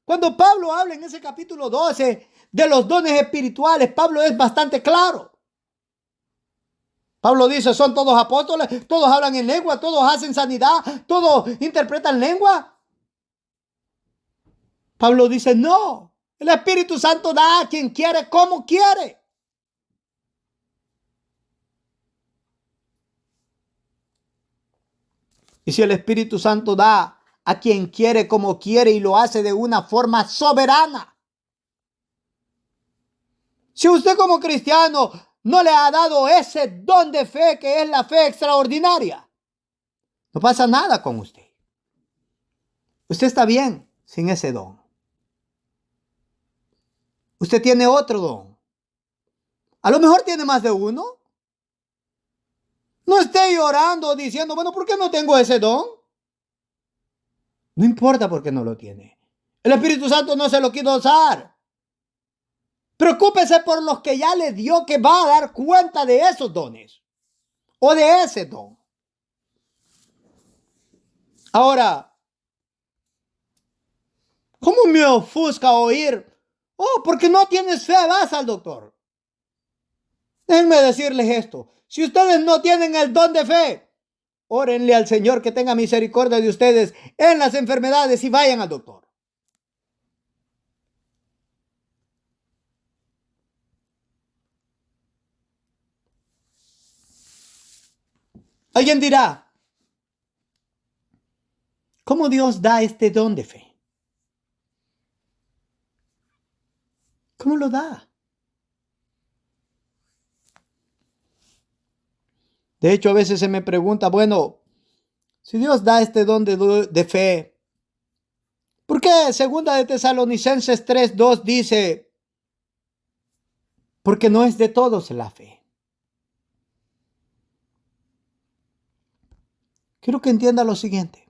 Speaker 1: Cuando Pablo habla en ese capítulo 12 de los dones espirituales, Pablo es bastante claro. Pablo dice, son todos apóstoles, todos hablan en lengua, todos hacen sanidad, todos interpretan lengua. Pablo dice, no, el Espíritu Santo da a quien quiere, como quiere. Y si el Espíritu Santo da a quien quiere como quiere y lo hace de una forma soberana. Si usted como cristiano no le ha dado ese don de fe que es la fe extraordinaria, no pasa nada con usted. Usted está bien sin ese don. Usted tiene otro don. A lo mejor tiene más de uno. No esté llorando diciendo, bueno, ¿por qué no tengo ese don? No importa por qué no lo tiene. El Espíritu Santo no se lo quiso usar. Preocúpese por los que ya le dio, que va a dar cuenta de esos dones o de ese don. Ahora, ¿cómo me ofusca oír? Oh, porque no tienes fe, vas al doctor. Déjenme decirles esto. Si ustedes no tienen el don de fe, órenle al Señor que tenga misericordia de ustedes en las enfermedades y vayan al doctor. Alguien dirá, ¿cómo Dios da este don de fe? ¿Cómo lo da? De hecho, a veces se me pregunta, bueno, si Dios da este don de fe, ¿por qué Segunda de Tesalonicenses 3:2 dice, porque no es de todos la fe? Quiero que entienda lo siguiente.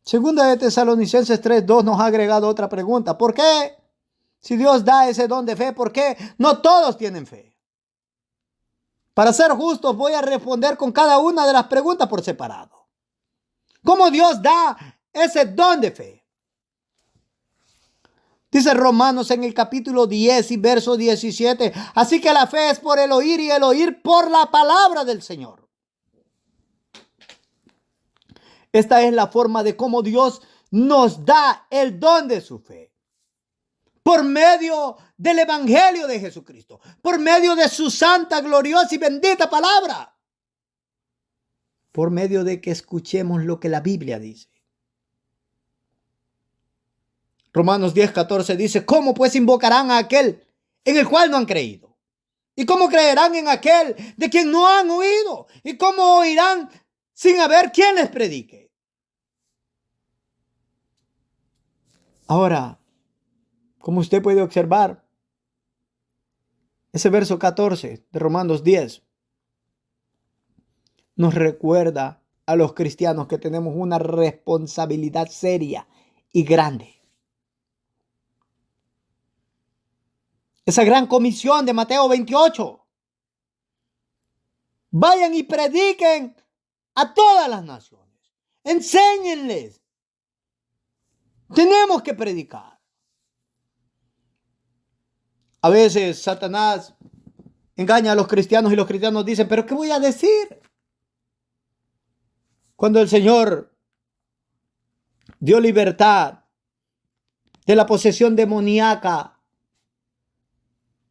Speaker 1: Segunda de Tesalonicenses 3:2 nos ha agregado otra pregunta. ¿Por qué? Si Dios da ese don de fe, ¿por qué no todos tienen fe? Para ser justos, voy a responder con cada una de las preguntas por separado. ¿Cómo Dios da ese don de fe? Dice Romanos en el capítulo 10 y verso 17. Así que la fe es por el oír y el oír por la palabra del Señor. Esta es la forma de cómo Dios nos da el don de su fe. Por medio del Evangelio de Jesucristo. Por medio de su santa, gloriosa y bendita palabra. Por medio de que escuchemos lo que la Biblia dice. Romanos 10:14 dice, ¿cómo pues invocarán a aquel en el cual no han creído? ¿Y cómo creerán en aquel de quien no han oído? ¿Y cómo oirán sin haber quien les predique? Ahora, como usted puede observar, ese verso 14 de Romanos 10 nos recuerda a los cristianos que tenemos una responsabilidad seria y grande. Esa gran comisión de Mateo 28. Vayan y prediquen a todas las naciones. Enséñenles. Tenemos que predicar. A veces Satanás engaña a los cristianos y los cristianos dicen, ¿pero qué voy a decir? Cuando el Señor dio libertad de la posesión demoníaca,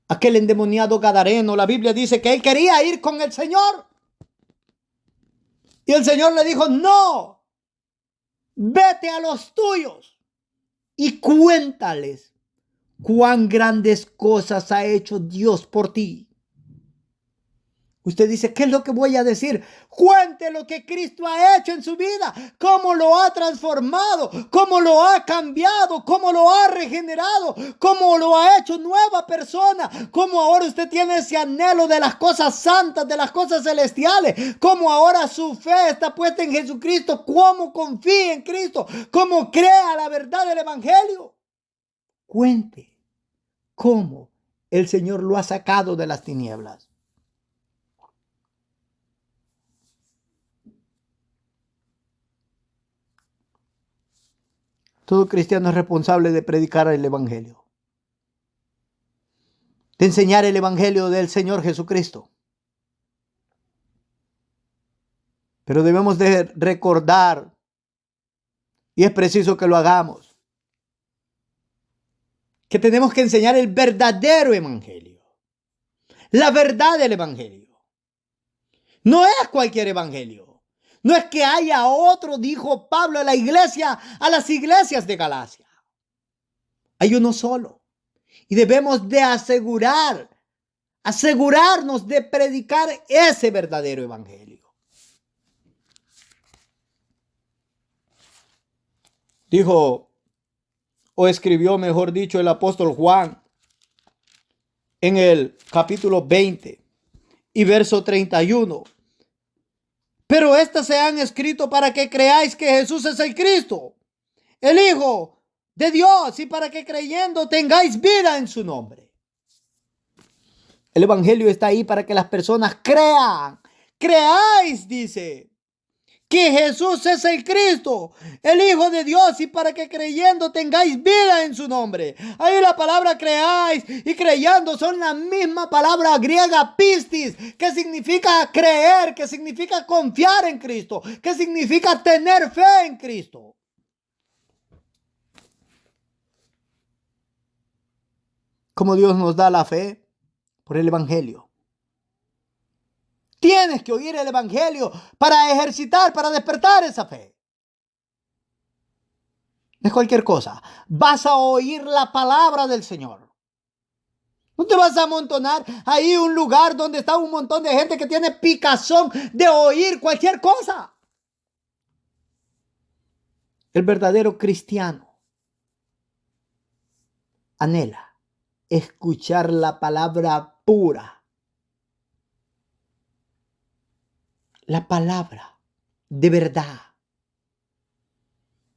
Speaker 1: aquel endemoniado gadareno, la Biblia dice que él quería ir con el Señor. Y el Señor le dijo, no, vete a los tuyos y cuéntales cuán grandes cosas ha hecho Dios por ti. Usted dice, ¿qué es lo que voy a decir? Cuente lo que Cristo ha hecho en su vida, cómo lo ha transformado, cómo lo ha cambiado, cómo lo ha regenerado, cómo lo ha hecho nueva persona, cómo ahora usted tiene ese anhelo de las cosas santas, de las cosas celestiales, cómo ahora su fe está puesta en Jesucristo, cómo confía en Cristo, cómo crea la verdad del Evangelio. Cuente cómo el Señor lo ha sacado de las tinieblas. Todo cristiano es responsable de predicar el Evangelio, de enseñar el Evangelio del Señor Jesucristo. Pero debemos de recordar, y es preciso que lo hagamos, que tenemos que enseñar el verdadero Evangelio, la verdad del Evangelio. No es cualquier Evangelio. No es que haya otro, dijo Pablo a la iglesia, a las iglesias de Galacia. Hay uno solo. Y debemos de asegurarnos de predicar ese verdadero evangelio. Dijo, o escribió, mejor dicho, el apóstol Juan en el capítulo 20 y verso 31. Pero estas se han escrito para que creáis que Jesús es el Cristo, el Hijo de Dios, y para que creyendo tengáis vida en su nombre. El evangelio está ahí para que las personas crean. Creáis, dice, que Jesús es el Cristo, el Hijo de Dios, y para que creyendo tengáis vida en su nombre. Ahí la palabra creáis y creyendo son la misma palabra griega pistis, que significa creer, que significa confiar en Cristo, que significa tener fe en Cristo. ¿Cómo Dios nos da la fe? Por el evangelio. Tienes que oír el evangelio para ejercitar, para despertar esa fe. No es cualquier cosa. Vas a oír la palabra del Señor. No te vas a amontonar ahí un lugar donde está un montón de gente que tiene picazón de oír cualquier cosa. El verdadero cristiano anhela escuchar la palabra pura. La palabra de verdad.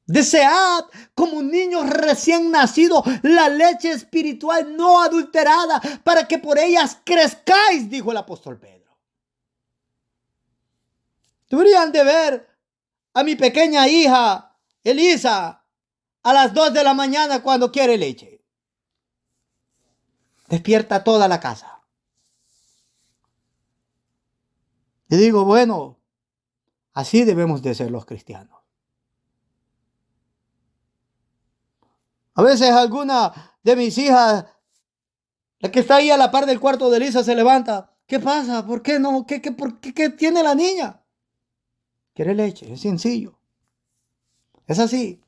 Speaker 1: Desead como un niño recién nacido la leche espiritual no adulterada para que por ellas crezcáis, dijo el apóstol Pedro. Deberían de ver a mi pequeña hija Elisa a las 2 de la mañana cuando quiere leche. Despierta toda la casa. Y digo, bueno, así debemos de ser los cristianos. A veces alguna de mis hijas, la que está ahí a la par del cuarto de Elisa, se levanta. ¿Qué pasa? ¿Por qué no? ¿Qué tiene la niña? Quiere leche, es sencillo. Es así.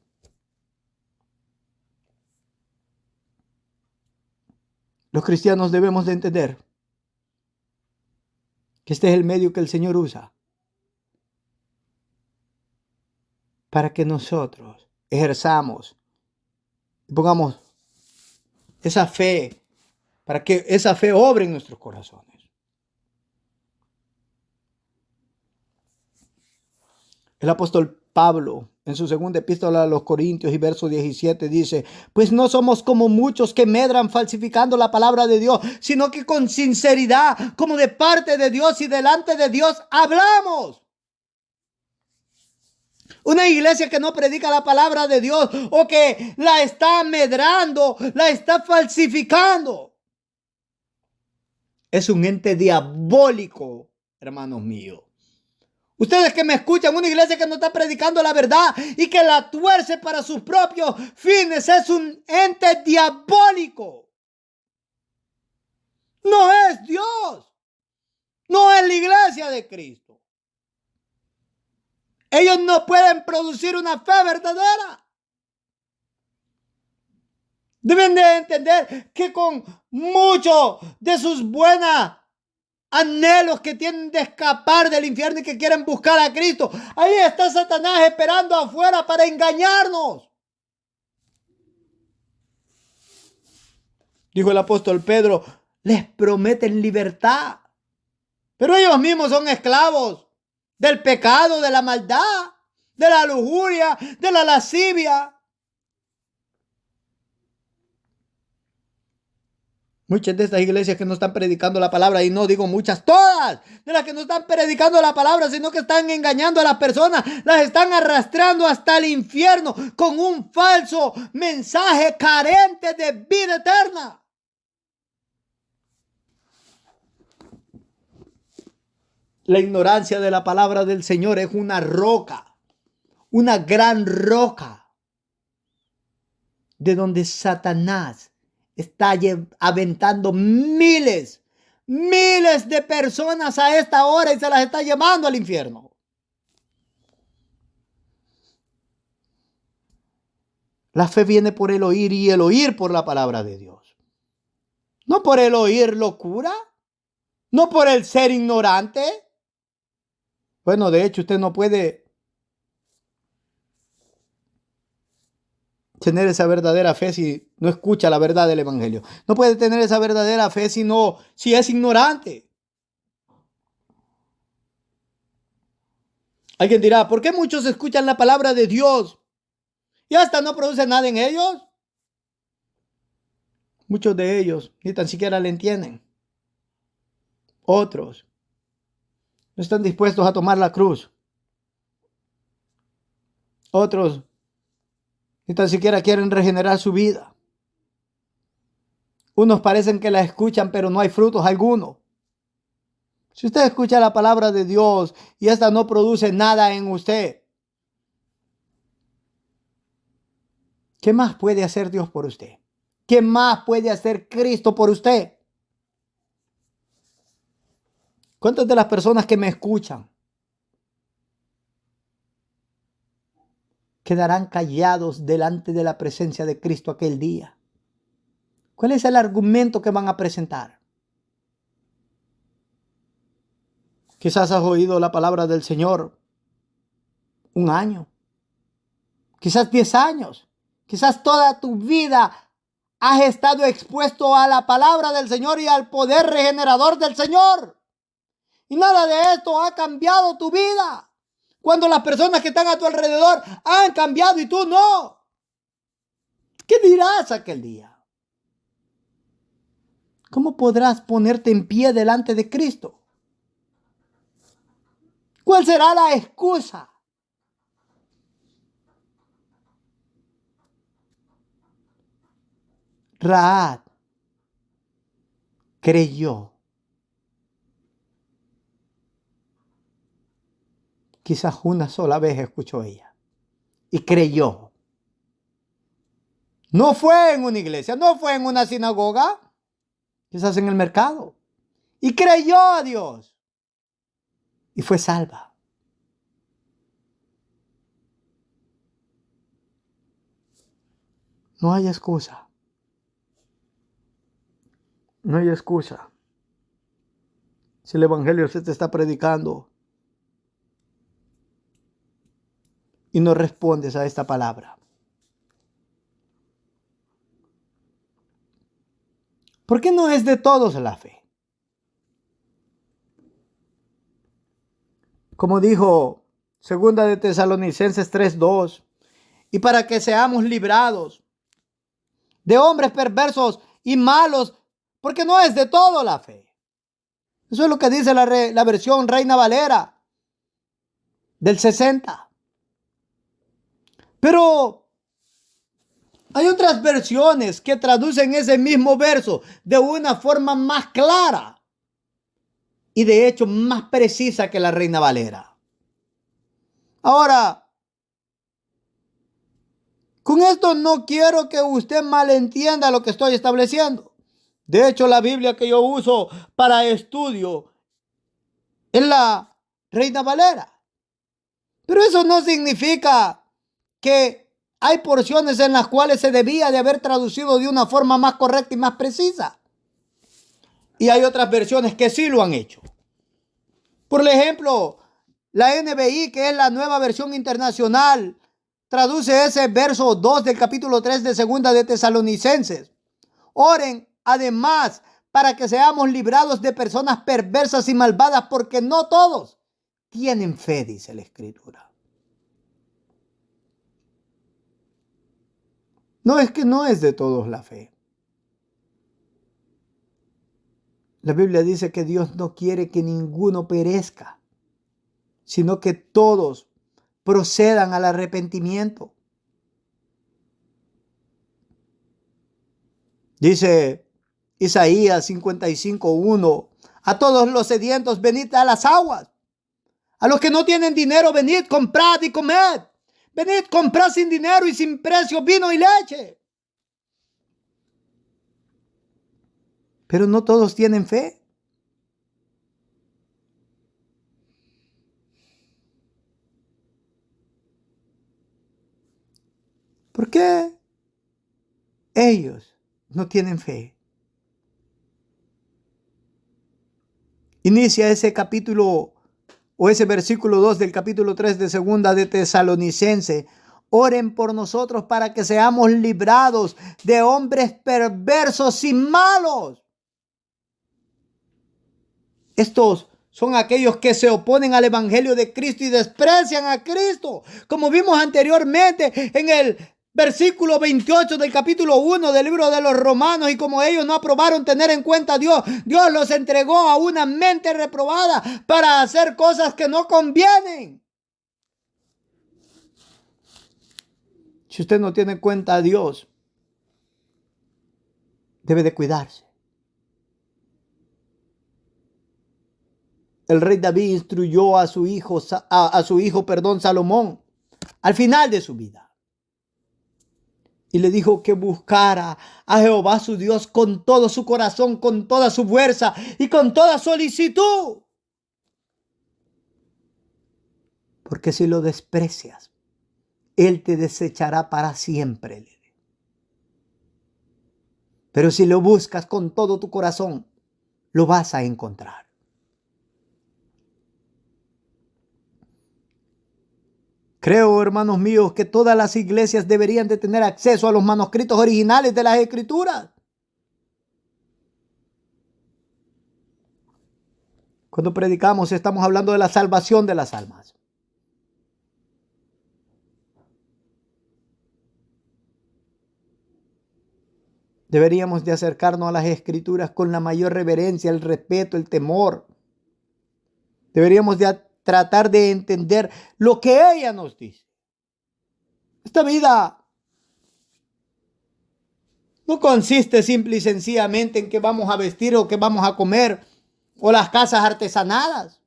Speaker 1: Los cristianos debemos de entender que este es el medio que el Señor usa para que nosotros ejerzamos y pongamos esa fe, para que esa fe obre en nuestros corazones. El apóstol Pablo, en su segunda epístola a los Corintios y verso 17 dice, pues no somos como muchos que medran falsificando la palabra de Dios, sino que con sinceridad, como de parte de Dios y delante de Dios, hablamos. Una iglesia que no predica la palabra de Dios o que la está medrando, la está falsificando, es un ente diabólico, hermanos míos. Ustedes que me escuchan, una iglesia que no está predicando la verdad y que la tuerce para sus propios fines es un ente diabólico. No es Dios. No es la iglesia de Cristo. Ellos no pueden producir una fe verdadera. Deben de entender que con muchos de sus buenas anhelos que tienen de escapar del infierno y que quieren buscar a Cristo, ahí está Satanás esperando afuera para engañarnos. Dijo el apóstol Pedro, les prometen libertad, pero ellos mismos son esclavos del pecado, de la maldad, de la lujuria, de la lascivia. Muchas de estas iglesias que no están predicando la palabra, y no digo muchas, todas, de las que no están predicando la palabra, sino que están engañando a las personas, las están arrastrando hasta el infierno con un falso mensaje carente de vida eterna. La ignorancia de la palabra del Señor es una roca, una gran roca, de donde Satanás está aventando miles de personas a esta hora y se las está llevando al infierno. La fe viene por el oír y el oír por la palabra de Dios. No por el oír locura, no por el ser ignorante. Bueno, de hecho, usted no puede tener esa verdadera fe si no escucha la verdad del evangelio. No puede tener esa verdadera fe si es ignorante. Alguien dirá, ¿por qué muchos escuchan la palabra de Dios y hasta no produce nada en ellos? Muchos de ellos ni tan siquiera le entienden. Otros no están dispuestos a tomar la cruz. Otros ni tan siquiera quieren regenerar su vida. Unos parecen que la escuchan, pero no hay frutos alguno. Si usted escucha la palabra de Dios y esta no produce nada en usted, ¿qué más puede hacer Dios por usted? ¿Qué más puede hacer Cristo por usted? ¿Cuántas de las personas que me escuchan quedarán callados delante de la presencia de Cristo aquel día? ¿Cuál es el argumento que van a presentar? Quizás has oído la palabra del Señor 1 año, quizás 10 años, quizás toda tu vida has estado expuesto a la palabra del Señor y al poder regenerador del Señor. Y nada de esto ha cambiado tu vida. Cuando las personas que están a tu alrededor han cambiado y tú no. ¿Qué dirás aquel día? ¿Cómo podrás ponerte en pie delante de Cristo? ¿Cuál será la excusa? Rahab creyó. Quizás una sola vez escuchó ella y creyó. No fue en una iglesia, no fue en una sinagoga, quizás en el mercado. Y creyó a Dios y fue salva. No hay excusa. No hay excusa. Si el evangelio se te está predicando y no respondes a esta palabra. ¿Por qué no es de todos la fe? Como dijo 2 de Tesalonicenses 3:2, y para que seamos librados de hombres perversos y malos, porque no es de todo la fe. Eso es lo que dice la versión Reina Valera del 60. Pero hay otras versiones que traducen ese mismo verso de una forma más clara y de hecho más precisa que la Reina Valera. Ahora, con esto no quiero que usted malentienda lo que estoy estableciendo. De hecho, la Biblia que yo uso para estudio es la Reina Valera. Pero eso no significa que hay porciones en las cuales se debía de haber traducido de una forma más correcta y más precisa. Y hay otras versiones que sí lo han hecho. Por ejemplo, la NBI, que es la nueva versión internacional, traduce ese verso 2 del capítulo 3 de 2 de Tesalonicenses. Oren además para que seamos librados de personas perversas y malvadas, porque no todos tienen fe, dice la Escritura. No es que no es de todos la fe. La Biblia dice que Dios no quiere que ninguno perezca, sino que todos procedan al arrepentimiento. Dice Isaías 55:1, a todos los sedientos venid a las aguas. A los que no tienen dinero, venid, comprad y comed. Venid, comprad sin dinero y sin precio vino y leche. Pero no todos tienen fe. ¿Por qué ellos no tienen fe. Inicia ese capítulo o ese versículo 2 del capítulo 3 de Segunda de Tesalonicense. Oren por nosotros para que seamos librados de hombres perversos y malos. Estos son aquellos que se oponen al evangelio de Cristo y desprecian a Cristo. Como vimos anteriormente en el versículo 28 del capítulo 1 del libro de los Romanos, y como ellos no aprobaron tener en cuenta a Dios, Dios los entregó a una mente reprobada para hacer cosas que no convienen. Si usted no tiene en cuenta a Dios, debe de cuidarse. El rey David instruyó a su hijo, Salomón, al final de su vida. Y le dijo que buscara a Jehová su Dios con todo su corazón, con toda su fuerza y con toda solicitud. Porque si lo desprecias, Él te desechará para siempre. Pero si lo buscas con todo tu corazón, lo vas a encontrar. Creo, hermanos míos, que todas las iglesias deberían de tener acceso a los manuscritos originales de las Escrituras. Cuando predicamos, estamos hablando de la salvación de las almas. Deberíamos de acercarnos a las Escrituras con la mayor reverencia, el respeto, el temor. Deberíamos de tratar de entender lo que ella nos dice. Esta vida no consiste simple y sencillamente en que vamos a vestir o que vamos a comer o las casas artesanadas.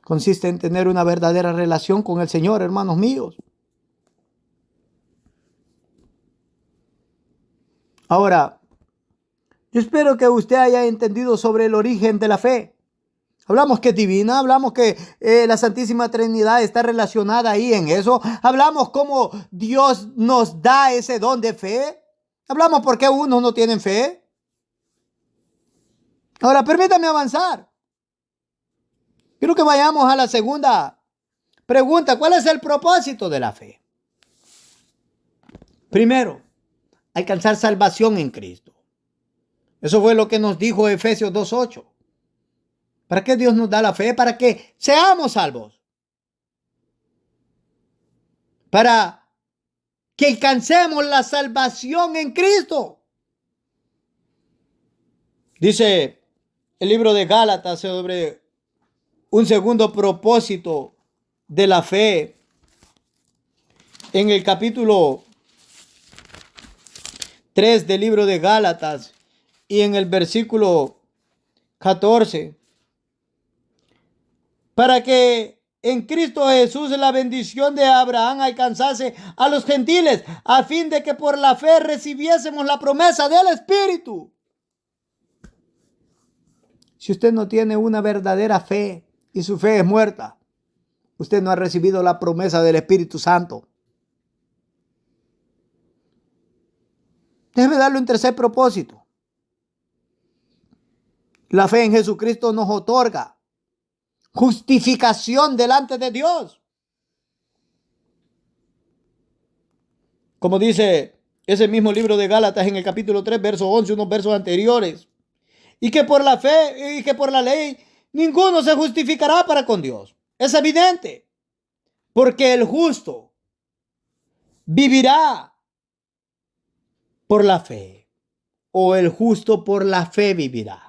Speaker 1: Consiste en tener una verdadera relación con el Señor, hermanos míos. Ahora, yo espero que usted haya entendido sobre el origen de la fe. Hablamos que es divina, hablamos que la Santísima Trinidad está relacionada ahí en eso. Hablamos cómo Dios nos da ese don de fe. Hablamos por qué unos no tienen fe. Ahora, permítame avanzar. Quiero que vayamos a la segunda pregunta. ¿Cuál es el propósito de la fe? Primero, alcanzar salvación en Cristo. Eso fue lo que nos dijo Efesios 2:8. ¿Para qué Dios nos da la fe? Para que seamos salvos. Para que alcancemos la salvación en Cristo. Dice el libro de Gálatas sobre un segundo propósito de la fe. En el capítulo 3 del libro de Gálatas y en el versículo 14. Para que en Cristo Jesús la bendición de Abraham alcanzase a los gentiles, a fin de que por la fe recibiésemos la promesa del Espíritu. Si usted no tiene una verdadera fe y su fe es muerta, usted no ha recibido la promesa del Espíritu Santo. Déjeme darle un tercer propósito. La fe en Jesucristo nos otorga justificación delante de Dios. Como dice ese mismo libro de Gálatas en el capítulo 3, verso 11, unos versos anteriores. Y que por la fe y que por la ley ninguno se justificará para con Dios. Es evidente. Porque el justo vivirá por la fe. O el justo por la fe vivirá.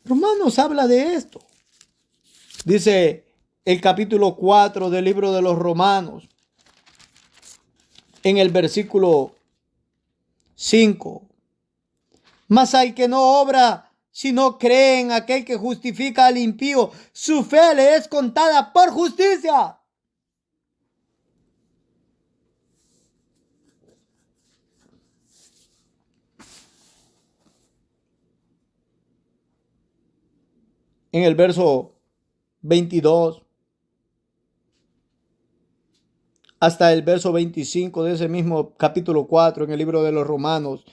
Speaker 1: Romanos habla de esto. Dice el capítulo 4 del libro de los Romanos, en el versículo 5. Mas al que no obra, sino cree en aquel que justifica al impío, su fe le es contada por justicia. En el verso 22. hasta el verso 25 de ese mismo capítulo 4 en el libro de los Romanos.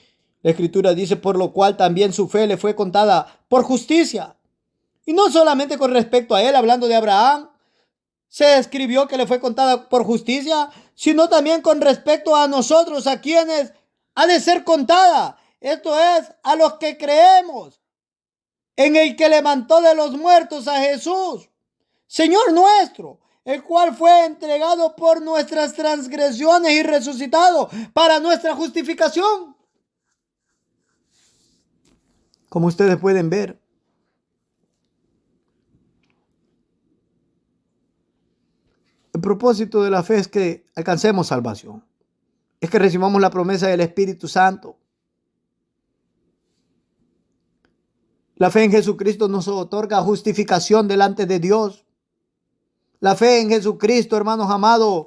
Speaker 1: La Escritura dice, por lo cual también su fe le fue contada por justicia. Y no solamente con respecto a él, hablando de Abraham, se escribió que le fue contada por justicia, sino también con respecto a nosotros, a quienes ha de ser contada. Esto es, a los que creemos en el que levantó de los muertos a Jesús, Señor nuestro, el cual fue entregado por nuestras transgresiones y resucitado para nuestra justificación. Como ustedes pueden ver, el propósito de la fe es que alcancemos salvación, es que recibamos la promesa del Espíritu Santo. La fe en Jesucristo nos otorga justificación delante de Dios. La fe en Jesucristo, hermanos amados,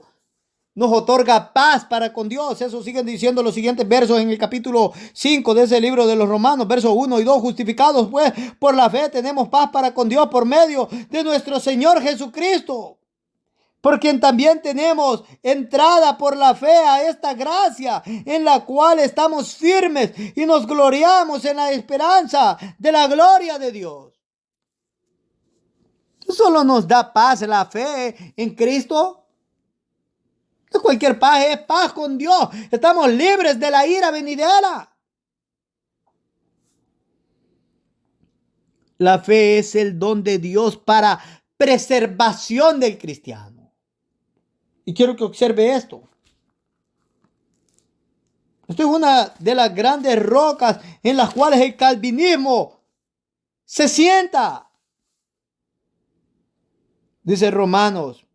Speaker 1: nos otorga paz para con Dios. Eso siguen diciendo los siguientes versos en el capítulo 5 de ese libro de los Romanos, versos 1 y 2. Justificados pues por la fe tenemos paz para con Dios por medio de nuestro Señor Jesucristo, por quien también tenemos entrada por la fe a esta gracia en la cual estamos firmes y nos gloriamos en la esperanza de la gloria de Dios. Solo nos da paz la fe en Cristo. No cualquier paz, es paz con Dios. Estamos libres de la ira venidera. La fe es el don de Dios para preservación del cristiano. Y quiero que observe esto. Esto es una de las grandes rocas en las cuales el calvinismo se sienta. Dice Romanos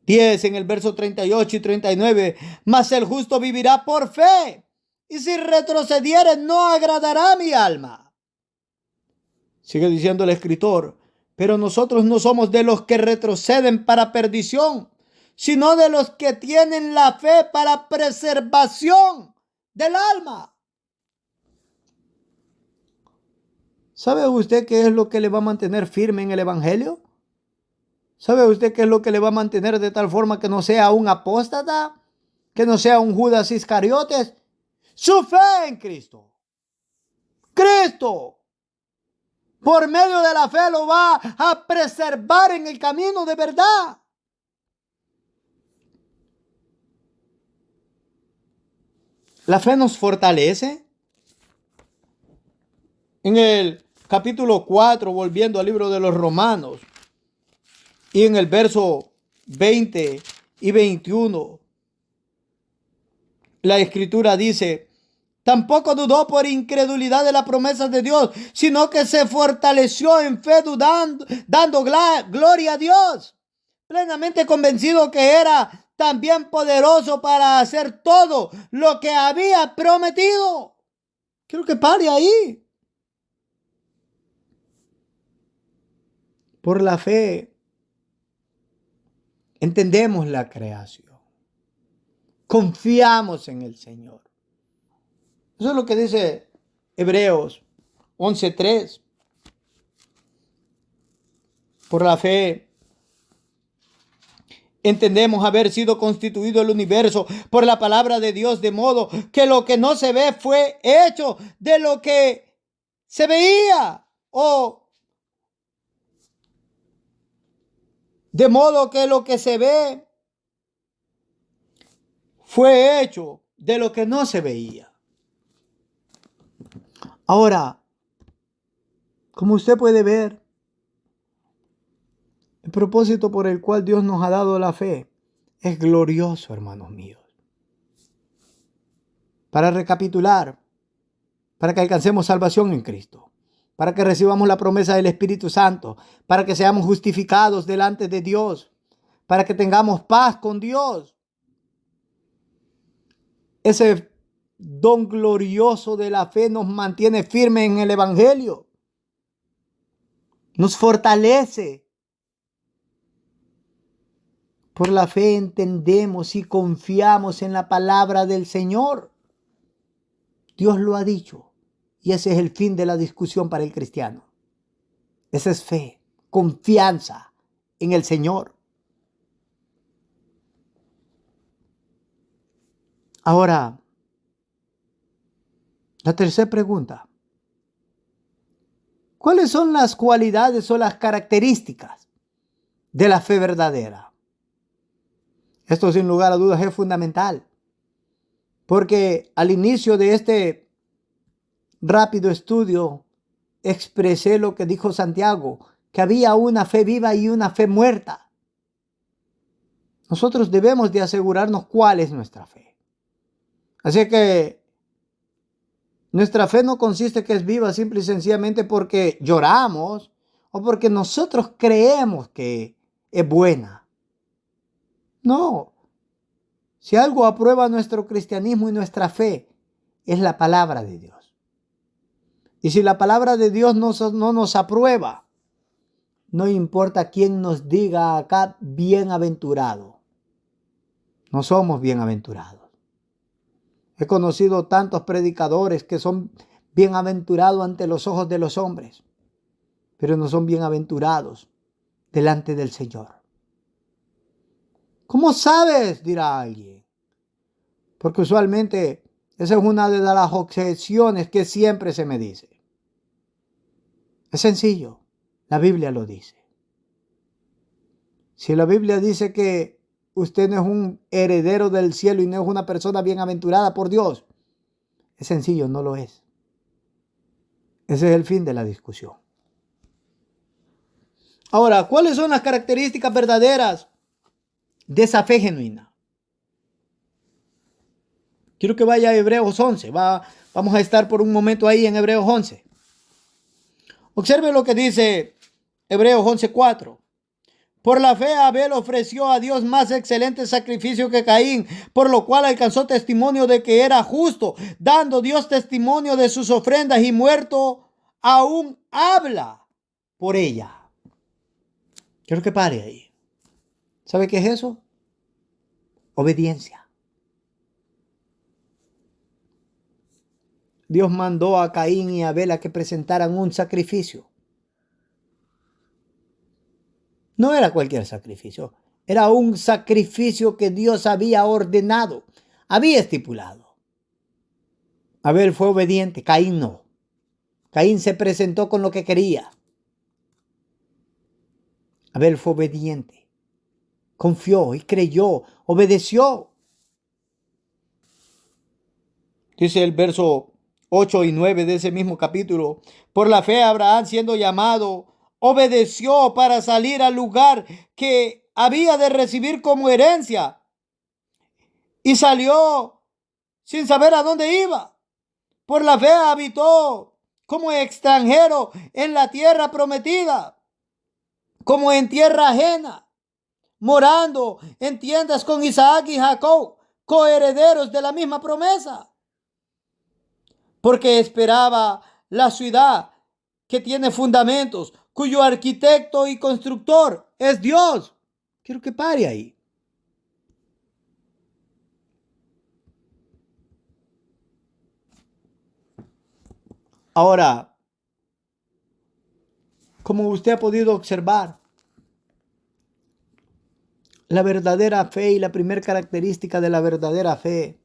Speaker 1: 10 en el verso 38 y 39. Mas el justo vivirá por fe, y si retrocediere no agradará a mi alma. Sigue diciendo el escritor, pero nosotros no somos de los que retroceden para perdición, sino de los que tienen la fe para preservación del alma. ¿Sabe usted qué es lo que le va a mantener firme en el evangelio? ¿Sabe usted qué es lo que le va a mantener de tal forma que no sea un apóstata? Que no sea un Judas Iscariotes. Su fe en Cristo. Cristo, por medio de la fe, lo va a preservar en el camino de verdad. La fe nos fortalece. En el capítulo 4, volviendo al libro de los Romanos, y en el verso 20 y 21, la Escritura dice, tampoco dudó por incredulidad de las promesas de Dios, sino que se fortaleció en fe dando gloria a Dios, plenamente convencido que era también poderoso para hacer todo lo que había prometido. Quiero que pare ahí. Por la fe entendemos la creación. Confiamos en el Señor. Eso es lo que dice Hebreos 11:3. Por la fe entendemos haber sido constituido el universo por la palabra de Dios, de modo que lo que no se ve fue hecho de lo que se veía, o de modo que lo que se ve fue hecho de lo que no se veía. Ahora, como usted puede ver, el propósito por el cual Dios nos ha dado la fe es glorioso, hermanos míos. Para recapitular, para que alcancemos salvación en Cristo, para que recibamos la promesa del Espíritu Santo, para que seamos justificados delante de Dios, para que tengamos paz con Dios. Ese don glorioso de la fe nos mantiene firmes en el Evangelio, nos fortalece. Por la fe entendemos y confiamos en la palabra del Señor. Dios lo ha dicho, y ese es el fin de la discusión para el cristiano. Esa es fe, confianza en el Señor. Ahora, la tercera pregunta. ¿Cuáles son las cualidades o las características de la fe verdadera? Esto sin lugar a dudas es fundamental, porque al inicio de este rápido estudio expresé lo que dijo Santiago, que había una fe viva y una fe muerta. Nosotros debemos de asegurarnos cuál es nuestra fe. Así que nuestra fe no consiste que es viva simple y sencillamente porque lloramos o porque nosotros creemos que es buena. No. Si algo aprueba nuestro cristianismo y nuestra fe, es la palabra de Dios. Y si la palabra de Dios no nos aprueba, no importa quién nos diga acá bienaventurado. No somos bienaventurados. He conocido tantos predicadores que son bienaventurados ante los ojos de los hombres, pero no son bienaventurados delante del Señor. ¿Cómo sabes?, dirá alguien. Porque usualmente esa es una de las objeciones que siempre se me dice. Es sencillo, la Biblia lo dice. Si la Biblia dice que usted no es un heredero del cielo y no es una persona bienaventurada por Dios, es sencillo, no lo es. Ese es el fin de la discusión. Ahora, ¿cuáles son las características verdaderas de esa fe genuina? Quiero que vaya a Hebreos 11. Vamos a estar por un momento ahí en Hebreos 11. Observe lo que dice Hebreos 11:4. Por la fe Abel ofreció a Dios más excelente sacrificio que Caín, por lo cual alcanzó testimonio de que era justo, dando Dios testimonio de sus ofrendas, y muerto aún habla por ella. Quiero que pare ahí. ¿Sabe qué es eso? Obediencia. Dios mandó a Caín y a Abel a que presentaran un sacrificio. No era cualquier sacrificio, era un sacrificio que Dios había ordenado, había estipulado. Abel fue obediente, Caín no. Caín se presentó con lo que quería. Abel fue obediente, confió y creyó, obedeció. Dice el verso 8 y 9 de ese mismo capítulo. Por la fe Abraham, siendo llamado, obedeció para salir al lugar que había de recibir como herencia. Y salió sin saber a dónde iba. Por la fe habitó como extranjero en la tierra prometida, como en tierra ajena, morando en tiendas con Isaac y Jacob, coherederos de la misma promesa. Porque esperaba la ciudad que tiene fundamentos, cuyo arquitecto y constructor es Dios. Quiero que pare ahí. Ahora, como usted ha podido observar, la verdadera fe y la primera característica de la verdadera fe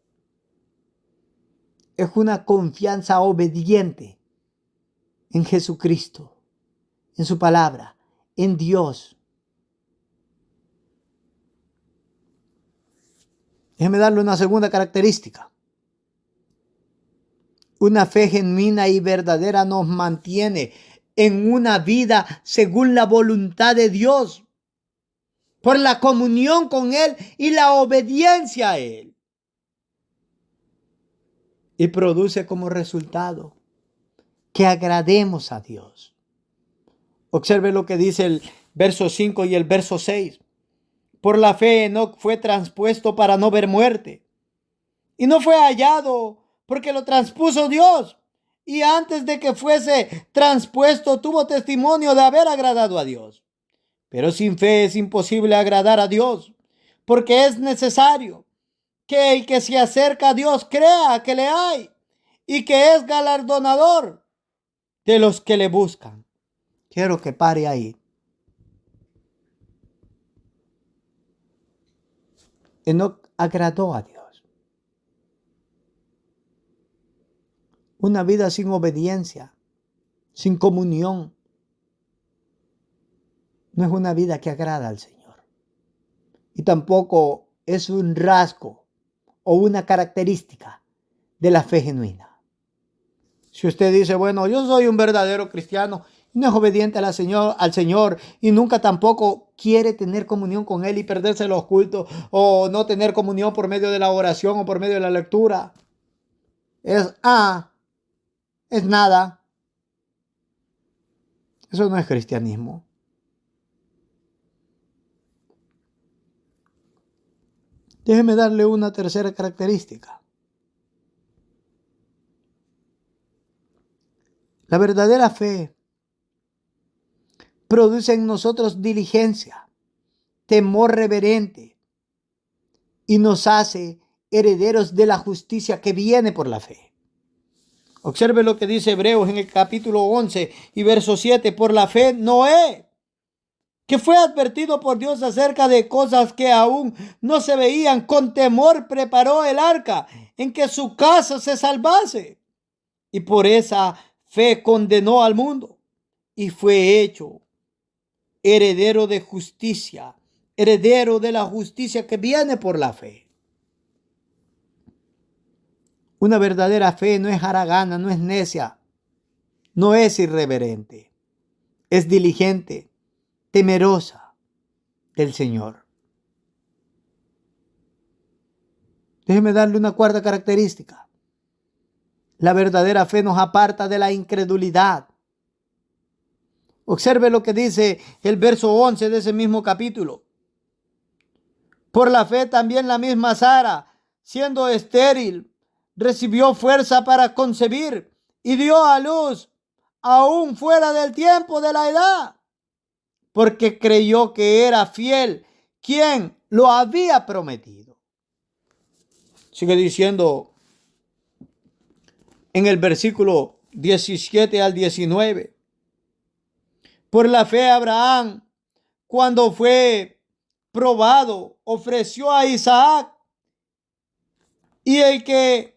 Speaker 1: es una confianza obediente en Jesucristo, en su palabra, en Dios. Déjeme darle una segunda característica. Una fe genuina y verdadera nos mantiene en una vida según la voluntad de Dios, por la comunión con Él y la obediencia a Él. Y produce como resultado que agrademos a Dios. Observe lo que dice el verso 5 y el verso 6. Por la fe Enoc fue transpuesto para no ver muerte, y no fue hallado porque lo transpuso Dios. Y antes de que fuese transpuesto tuvo testimonio de haber agradado a Dios. Pero sin fe es imposible agradar a Dios, porque es necesario que el que se acerca a Dios crea que le hay y que es galardonador de los que le buscan. Quiero que pare ahí. Enoc agradó a Dios. Una vida sin obediencia, sin comunión, no es una vida que agrada al Señor. Y tampoco es un rasgo o una característica de la fe genuina. Si usted dice, bueno, yo soy un verdadero cristiano, no es obediente al Señor y nunca tampoco quiere tener comunión con Él y perderse los cultos o no tener comunión por medio de la oración o por medio de la lectura, es nada. Eso no es cristianismo. Déjeme darle una tercera característica. La verdadera fe produce en nosotros diligencia, temor reverente y nos hace herederos de la justicia que viene por la fe. Observe lo que dice Hebreos en el capítulo 11 y verso 7. Por la fe, Noé, que fue advertido por Dios acerca de cosas que aún no se veían, con temor preparó el arca en que su casa se salvase. Y por esa fe condenó al mundo y fue hecho heredero de justicia, heredero de la justicia que viene por la fe. Una verdadera fe no es haragana, no es necia, no es irreverente, es diligente, temerosa del Señor. Déjeme darle una cuarta característica. La verdadera fe nos aparta de la incredulidad. Observe lo que dice el verso 11 de ese mismo capítulo. Por la fe también la misma Sara, siendo estéril, recibió fuerza para concebir y dio a luz aún fuera del tiempo de la edad, porque creyó que era fiel quien lo había prometido. Sigue diciendo en el versículo 17 al 19. Por la fe Abraham, cuando fue probado, ofreció a Isaac, y el que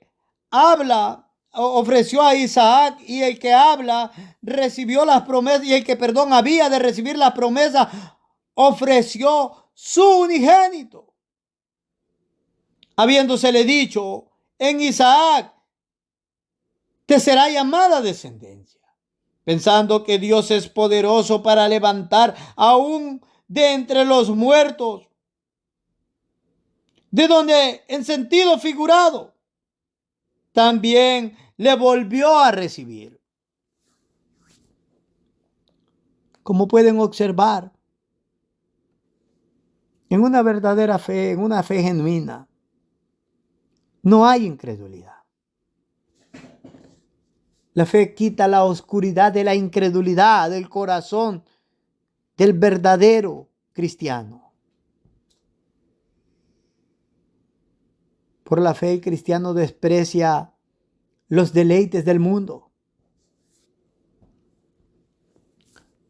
Speaker 1: habla, ofreció a Isaac, y el que habla recibió las promesas, y el que, había de recibir las promesas, ofreció su unigénito, habiéndosele dicho, en Isaac te será llamada descendencia, pensando que Dios es poderoso para levantar aún de entre los muertos, de donde en sentido figurado también le volvió a recibir. Como pueden observar, en una verdadera fe, en una fe genuina, no hay incredulidad. La fe quita la oscuridad de la incredulidad del corazón del verdadero cristiano. Por la fe el cristiano desprecia los deleites del mundo.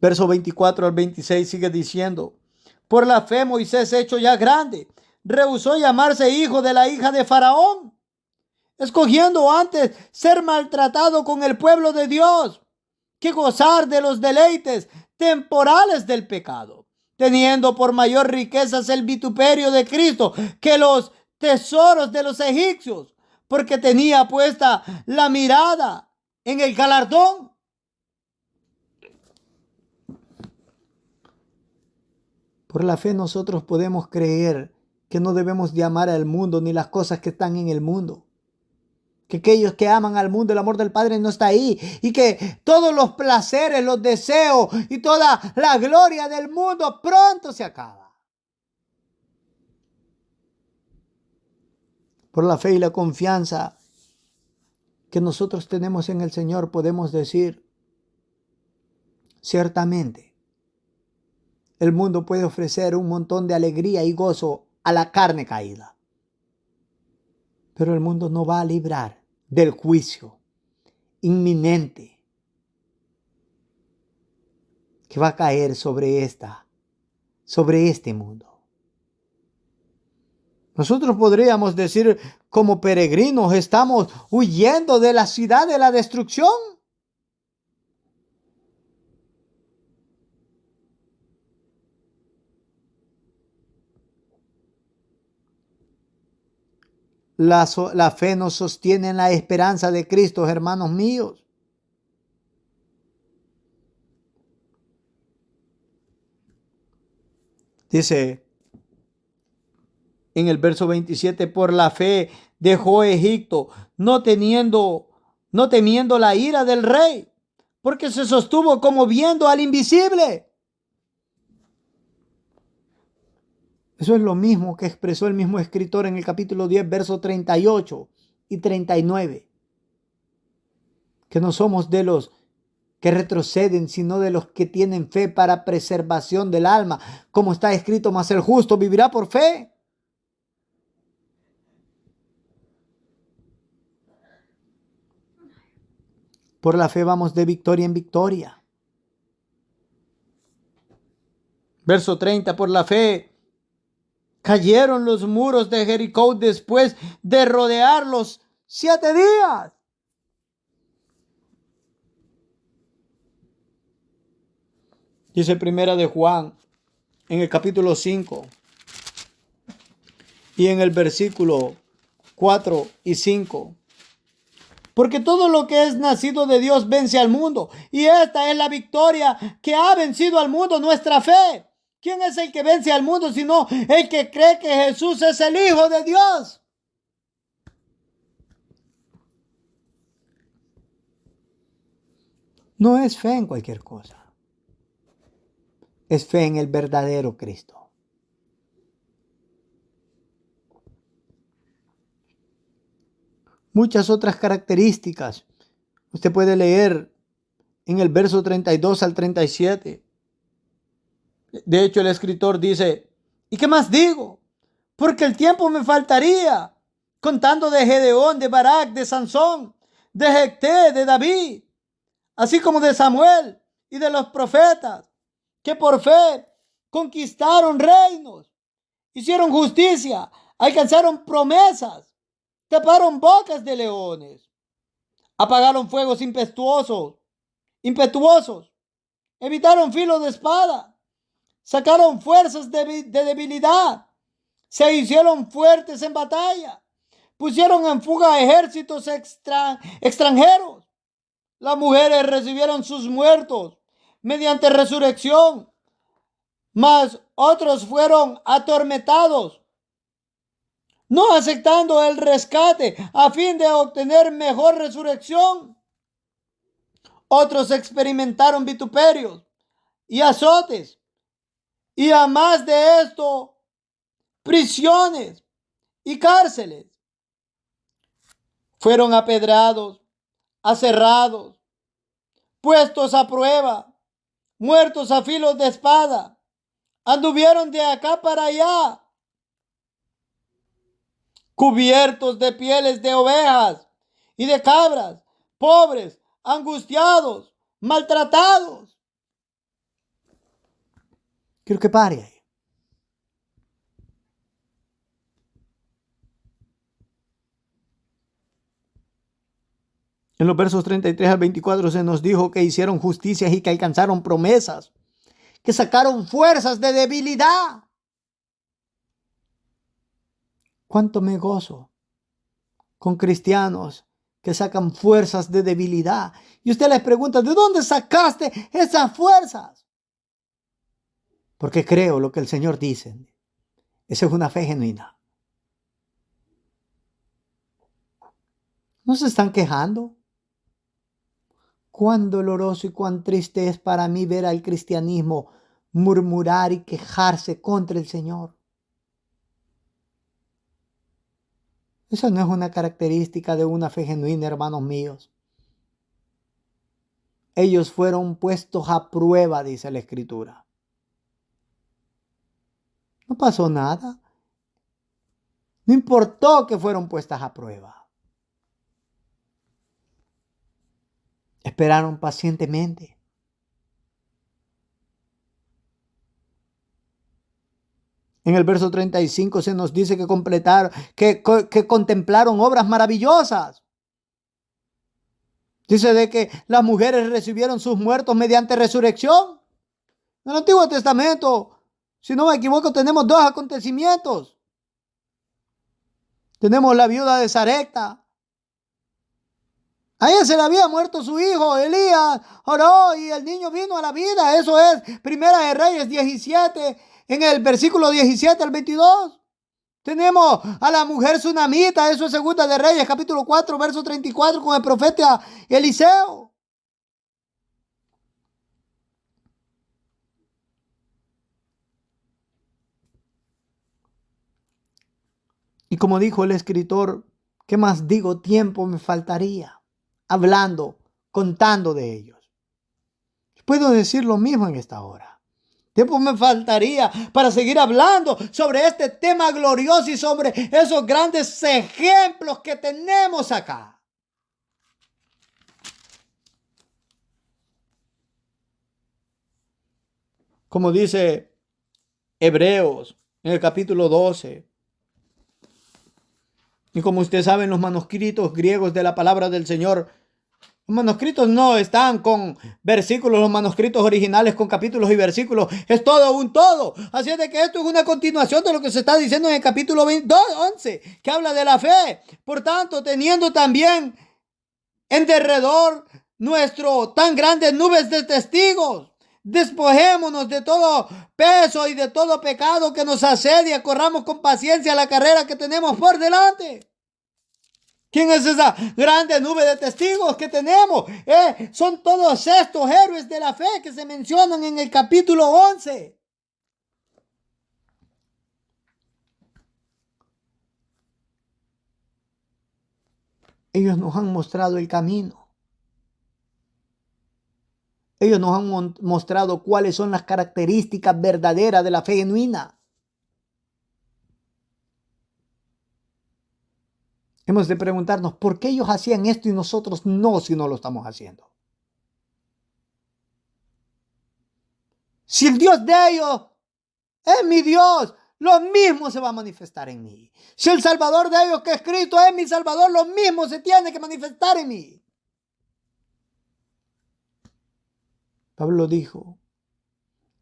Speaker 1: Verso 24 al 26 sigue diciendo, por la fe Moisés, hecho ya grande, rehusó llamarse hijo de la hija de Faraón, escogiendo antes ser maltratado con el pueblo de Dios que gozar de los deleites temporales del pecado, teniendo por mayor riquezas el vituperio de Cristo que los tesoros de los egipcios, porque tenía puesta la mirada en el galardón. Por la fe nosotros podemos creer que no debemos de amar al mundo ni las cosas que están en el mundo. Que aquellos que aman al mundo, el amor del Padre no está ahí. Y que todos los placeres, los deseos y toda la gloria del mundo pronto se acaba. Por la fe y la confianza que nosotros tenemos en el Señor, podemos decir, ciertamente, el mundo puede ofrecer un montón de alegría y gozo a la carne caída. Pero el mundo no va a librar del juicio inminente que va a caer sobre este mundo. Nosotros podríamos decir, como peregrinos, estamos huyendo de la ciudad de la destrucción. La fe nos sostiene en la esperanza de Cristo, hermanos míos. Dice en el verso 27, por la fe dejó Egipto, no temiendo la ira del rey, porque se sostuvo como viendo al invisible. Eso es lo mismo que expresó el mismo escritor en el capítulo 10, versos 38 y 39. Que no somos de los que retroceden, sino de los que tienen fe para preservación del alma. Como está escrito, mas el justo vivirá por fe. Por la fe vamos de victoria en victoria. Verso 30, por la fe cayeron los muros de Jericó después de rodearlos 7 días. Dice primera de Juan en el capítulo 5 y en el versículo 4 y 5. Porque todo lo que es nacido de Dios vence al mundo. Y esta es la victoria que ha vencido al mundo, nuestra fe. ¿Quién es el que vence al mundo sino el que cree que Jesús es el Hijo de Dios? No es fe en cualquier cosa. Es fe en el verdadero Cristo. Muchas otras características. Usted puede leer en el verso 32 al 37. De hecho, el escritor dice, ¿y qué más digo? Porque el tiempo me faltaría, contando de Gedeón, de Barak, de Sansón, de Jefté, de David, así como de Samuel y de los profetas, que por fe conquistaron reinos, hicieron justicia, alcanzaron promesas, taparon bocas de leones, apagaron fuegos impetuosos, evitaron filo de espada, sacaron fuerzas de debilidad, se hicieron fuertes en batalla, pusieron en fuga ejércitos extranjeros. Las mujeres recibieron sus muertos mediante resurrección, mas otros fueron atormentados, no aceptando el rescate a fin de obtener mejor resurrección. Otros experimentaron vituperios y azotes, y además de esto, prisiones y cárceles. Fueron apedrados, aserrados, puestos a prueba, muertos a filos de espada. Anduvieron de acá para allá, cubiertos de pieles de ovejas y de cabras, pobres, angustiados, maltratados. Quiero que pare ahí. En los versos 33 al 24 se nos dijo que hicieron justicias y que alcanzaron promesas, que sacaron fuerzas de debilidad. ¿Cuánto me gozo con cristianos que sacan fuerzas de debilidad? Y usted les pregunta, ¿de dónde sacaste esas fuerzas? Porque creo lo que el Señor dice. Esa es una fe genuina. ¿No se están quejando? Cuán doloroso y cuán triste es para mí ver al cristianismo murmurar y quejarse contra el Señor. Esa no es una característica de una fe genuina, hermanos míos. Ellos fueron puestos a prueba, dice la Escritura. No pasó nada. No importó que fueron puestas a prueba. Esperaron pacientemente. En el verso 35 se nos dice que contemplaron obras maravillosas. Dice de que las mujeres recibieron sus muertos mediante resurrección. En el Antiguo Testamento, si no me equivoco, tenemos dos acontecimientos. Tenemos la viuda de Sarepta. A ella se le había muerto su hijo, Elías oró y el niño vino a la vida. Eso es Primera de Reyes 17, en el versículo 17 al 22. Tenemos a la mujer sunamita, eso es Segunda de Reyes, capítulo 4, verso 34, con el profeta Eliseo. Y como dijo el escritor, ¿qué más digo? Tiempo me faltaría hablando, contando de ellos. Puedo decir lo mismo en esta hora. Tiempo me faltaría para seguir hablando sobre este tema glorioso y sobre esos grandes ejemplos que tenemos acá. Como dice Hebreos en el capítulo 12. Y como usted sabe, en los manuscritos griegos de la palabra del Señor, los manuscritos no están con versículos, los manuscritos originales con capítulos y versículos, es todo un todo. Así es de que esto es una continuación de lo que se está diciendo en el capítulo 11, que habla de la fe. Por tanto, teniendo también en derredor nuestro tan grandes nubes de testigos, despojémonos de todo peso y de todo pecado que nos asedia, corramos con paciencia la carrera que tenemos por delante. ¿Quién es esa grande nube de testigos que tenemos? Son todos estos héroes de la fe que se mencionan en el capítulo 11. Ellos nos han mostrado el camino. Ellos nos han mostrado cuáles son las características verdaderas de la fe genuina. Hemos de preguntarnos, ¿por qué ellos hacían esto y nosotros no, si no lo estamos haciendo? Si el Dios de ellos es mi Dios, lo mismo se va a manifestar en mí. Si el Salvador de ellos, que es Cristo, es mi Salvador, lo mismo se tiene que manifestar en mí. Pablo dijo,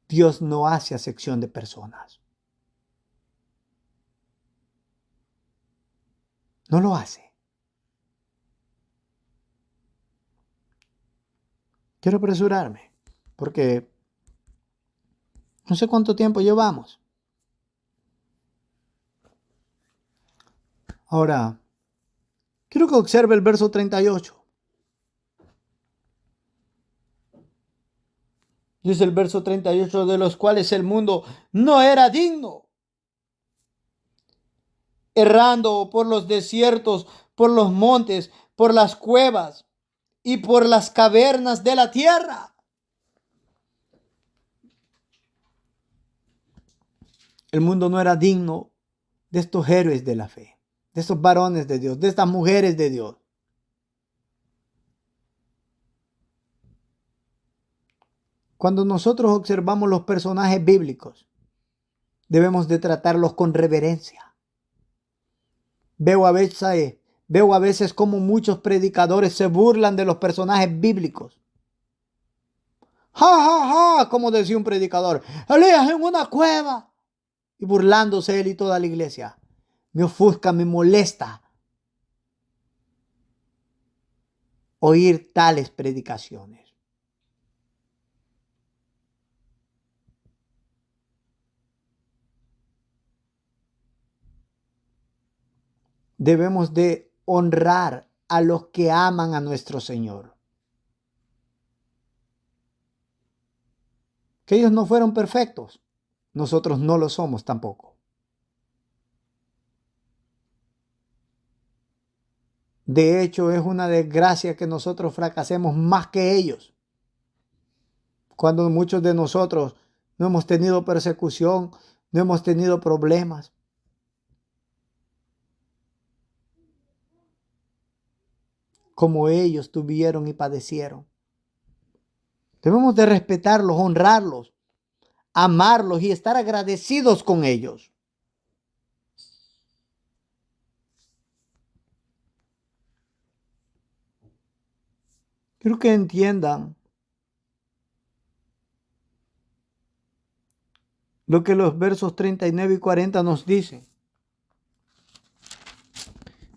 Speaker 1: Dios no hace acepción de personas. No lo hace. Quiero apresurarme, porque no sé cuánto tiempo llevamos. Ahora, quiero que observe el verso 38. Dice el verso 38, de los cuales el mundo no era digno, errando por los desiertos, por los montes, por las cuevas y por las cavernas de la tierra. El mundo no era digno de estos héroes de la fe, de estos varones de Dios, de estas mujeres de Dios. Cuando nosotros observamos los personajes bíblicos, debemos de tratarlos con reverencia. Veo a veces como muchos predicadores se burlan de los personajes bíblicos. ¡Ja, ja, ja! Como decía un predicador, Elías en una cueva. Y burlándose él y toda la iglesia. Me ofusca, me molesta oír tales predicaciones. Debemos de honrar a los que aman a nuestro Señor. Que ellos no fueron perfectos, nosotros no lo somos tampoco. De hecho, es una desgracia que nosotros fracasemos más que ellos. Cuando muchos de nosotros no hemos tenido persecución, no hemos tenido problemas. Como ellos tuvieron y padecieron. Debemos de respetarlos, honrarlos, amarlos y estar agradecidos con ellos. Quiero que entiendan lo que los versos 39 y 40 nos dicen.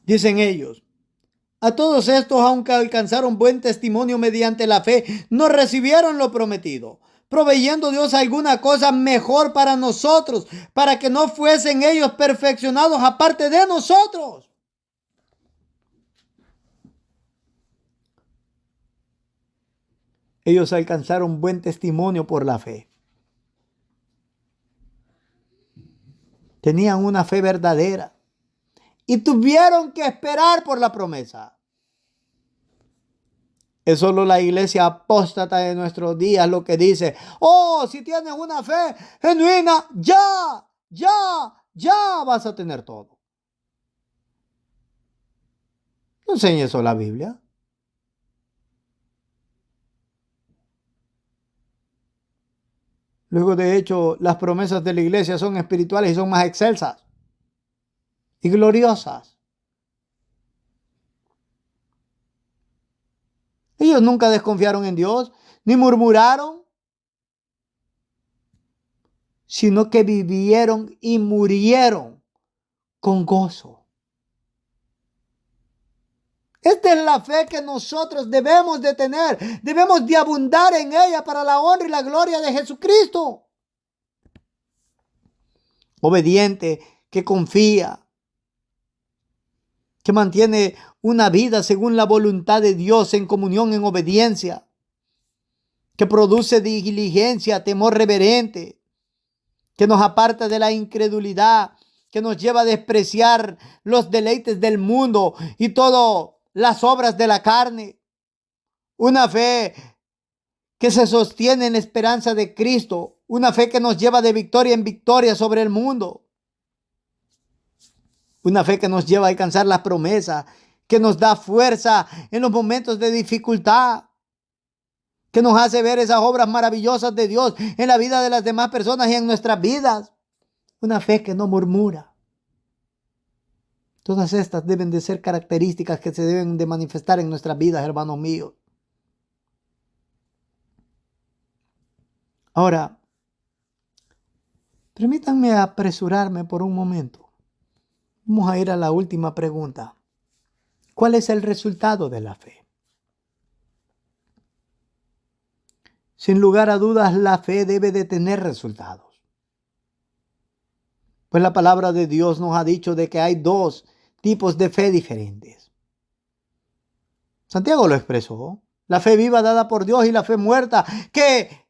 Speaker 1: Dicen ellos: a todos estos, aunque alcanzaron buen testimonio mediante la fe, no recibieron lo prometido, proveyendo Dios alguna cosa mejor para nosotros, para que no fuesen ellos perfeccionados aparte de nosotros. Ellos alcanzaron buen testimonio por la fe. Tenían una fe verdadera y tuvieron que esperar por la promesa. Es solo la iglesia apóstata de nuestros días lo que dice: oh, si tienes una fe genuina, ya vas a tener todo. No enseña eso la Biblia. Luego, de hecho, las promesas de la iglesia son espirituales y son más excelsas y gloriosas. Ellos nunca desconfiaron en Dios, ni murmuraron, sino que vivieron y murieron con gozo. Esta es la fe que nosotros debemos de tener. Debemos de abundar en ella para la honra y la gloria de Jesucristo. Obediente, que confía, que mantiene una vida según la voluntad de Dios en comunión, en obediencia, que produce diligencia, temor reverente, que nos aparta de la incredulidad, que nos lleva a despreciar los deleites del mundo y todas las obras de la carne. Una fe que se sostiene en la esperanza de Cristo, una fe que nos lleva de victoria en victoria sobre el mundo. Una fe que nos lleva a alcanzar las promesas, que nos da fuerza en los momentos de dificultad, que nos hace ver esas obras maravillosas de Dios en la vida de las demás personas y en nuestras vidas. Una fe que no murmura. Todas estas deben de ser características que se deben de manifestar en nuestras vidas, hermanos míos. Ahora, permítanme apresurarme por un momento. Vamos a ir a la última pregunta. ¿Cuál es el resultado de la fe? Sin lugar a dudas, la fe debe de tener resultados. Pues la palabra de Dios nos ha dicho de que hay dos tipos de fe diferentes. Santiago lo expresó. La fe viva dada por Dios y la fe muerta, que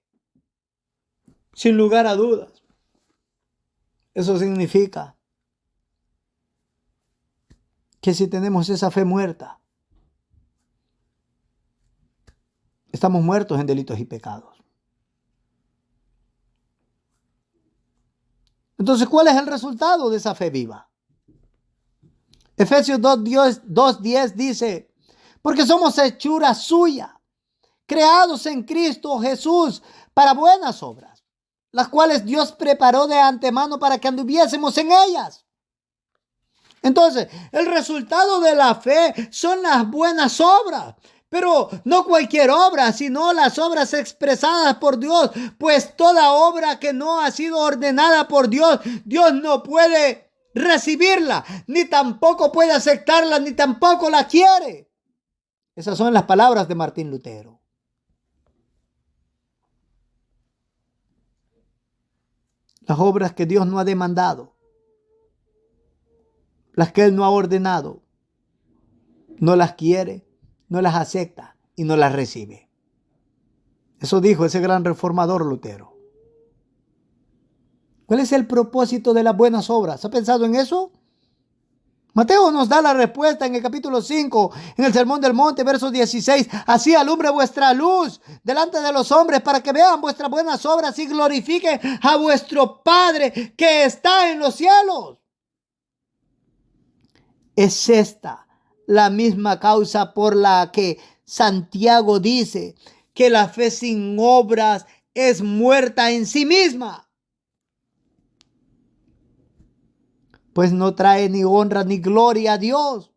Speaker 1: sin lugar a dudas, eso significa que si tenemos esa fe muerta, estamos muertos en delitos y pecados. Entonces, ¿cuál es el resultado de esa fe viva? Efesios 2:10 dice: porque somos hechura suya, creados en Cristo Jesús para buenas obras, las cuales Dios preparó de antemano para que anduviésemos en ellas. Entonces, el resultado de la fe son las buenas obras. Pero no cualquier obra, sino las obras expresadas por Dios. Pues toda obra que no ha sido ordenada por Dios, Dios no puede recibirla, ni tampoco puede aceptarla, ni tampoco la quiere. Esas son las palabras de Martín Lutero. Las obras que Dios no ha demandado, las que Él no ha ordenado, no las quiere, no las acepta y no las recibe. Eso dijo ese gran reformador Lutero. ¿Cuál es el propósito de las buenas obras? ¿Ha pensado en eso? Mateo nos da la respuesta en el capítulo 5, en el Sermón del Monte, verso 16. Así alumbre vuestra luz delante de los hombres, para que vean vuestras buenas obras y glorifiquen a vuestro Padre que está en los cielos. Es esta la misma causa por la que Santiago dice que la fe sin obras es muerta en sí misma, pues no trae ni honra ni gloria a Dios.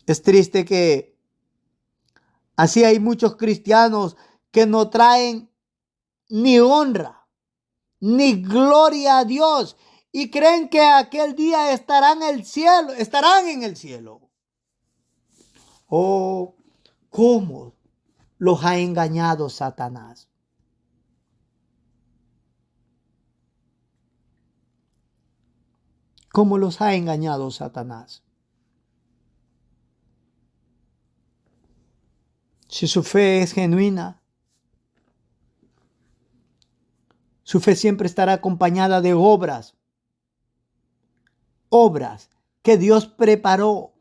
Speaker 1: Es triste que así hay muchos cristianos que no traen ni honra, ni gloria a Dios, y creen que aquel día estarán en el cielo. Oh, ¿cómo los ha engañado Satanás? ¿Cómo los ha engañado Satanás? Si su fe es genuina, su fe siempre estará acompañada de obras que Dios preparó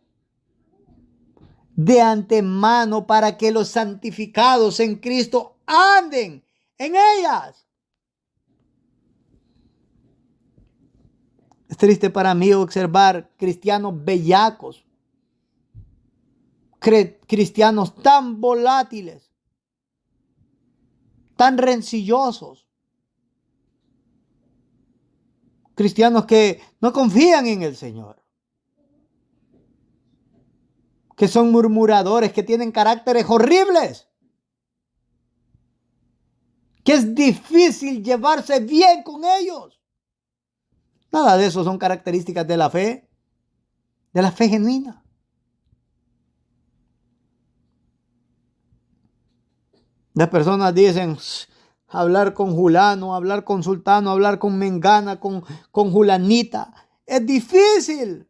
Speaker 1: de antemano para que los santificados en Cristo anden en ellas. Es triste para mí observar cristianos bellacos, cristianos tan volátiles, tan rencillosos, cristianos que no confían en el Señor, que son murmuradores, que tienen caracteres horribles, que es difícil llevarse bien con ellos. Nada de eso son características de la fe genuina. Las personas dicen hablar con Julano, hablar con Sultano, hablar con Mengana, con Julanita. Es difícil.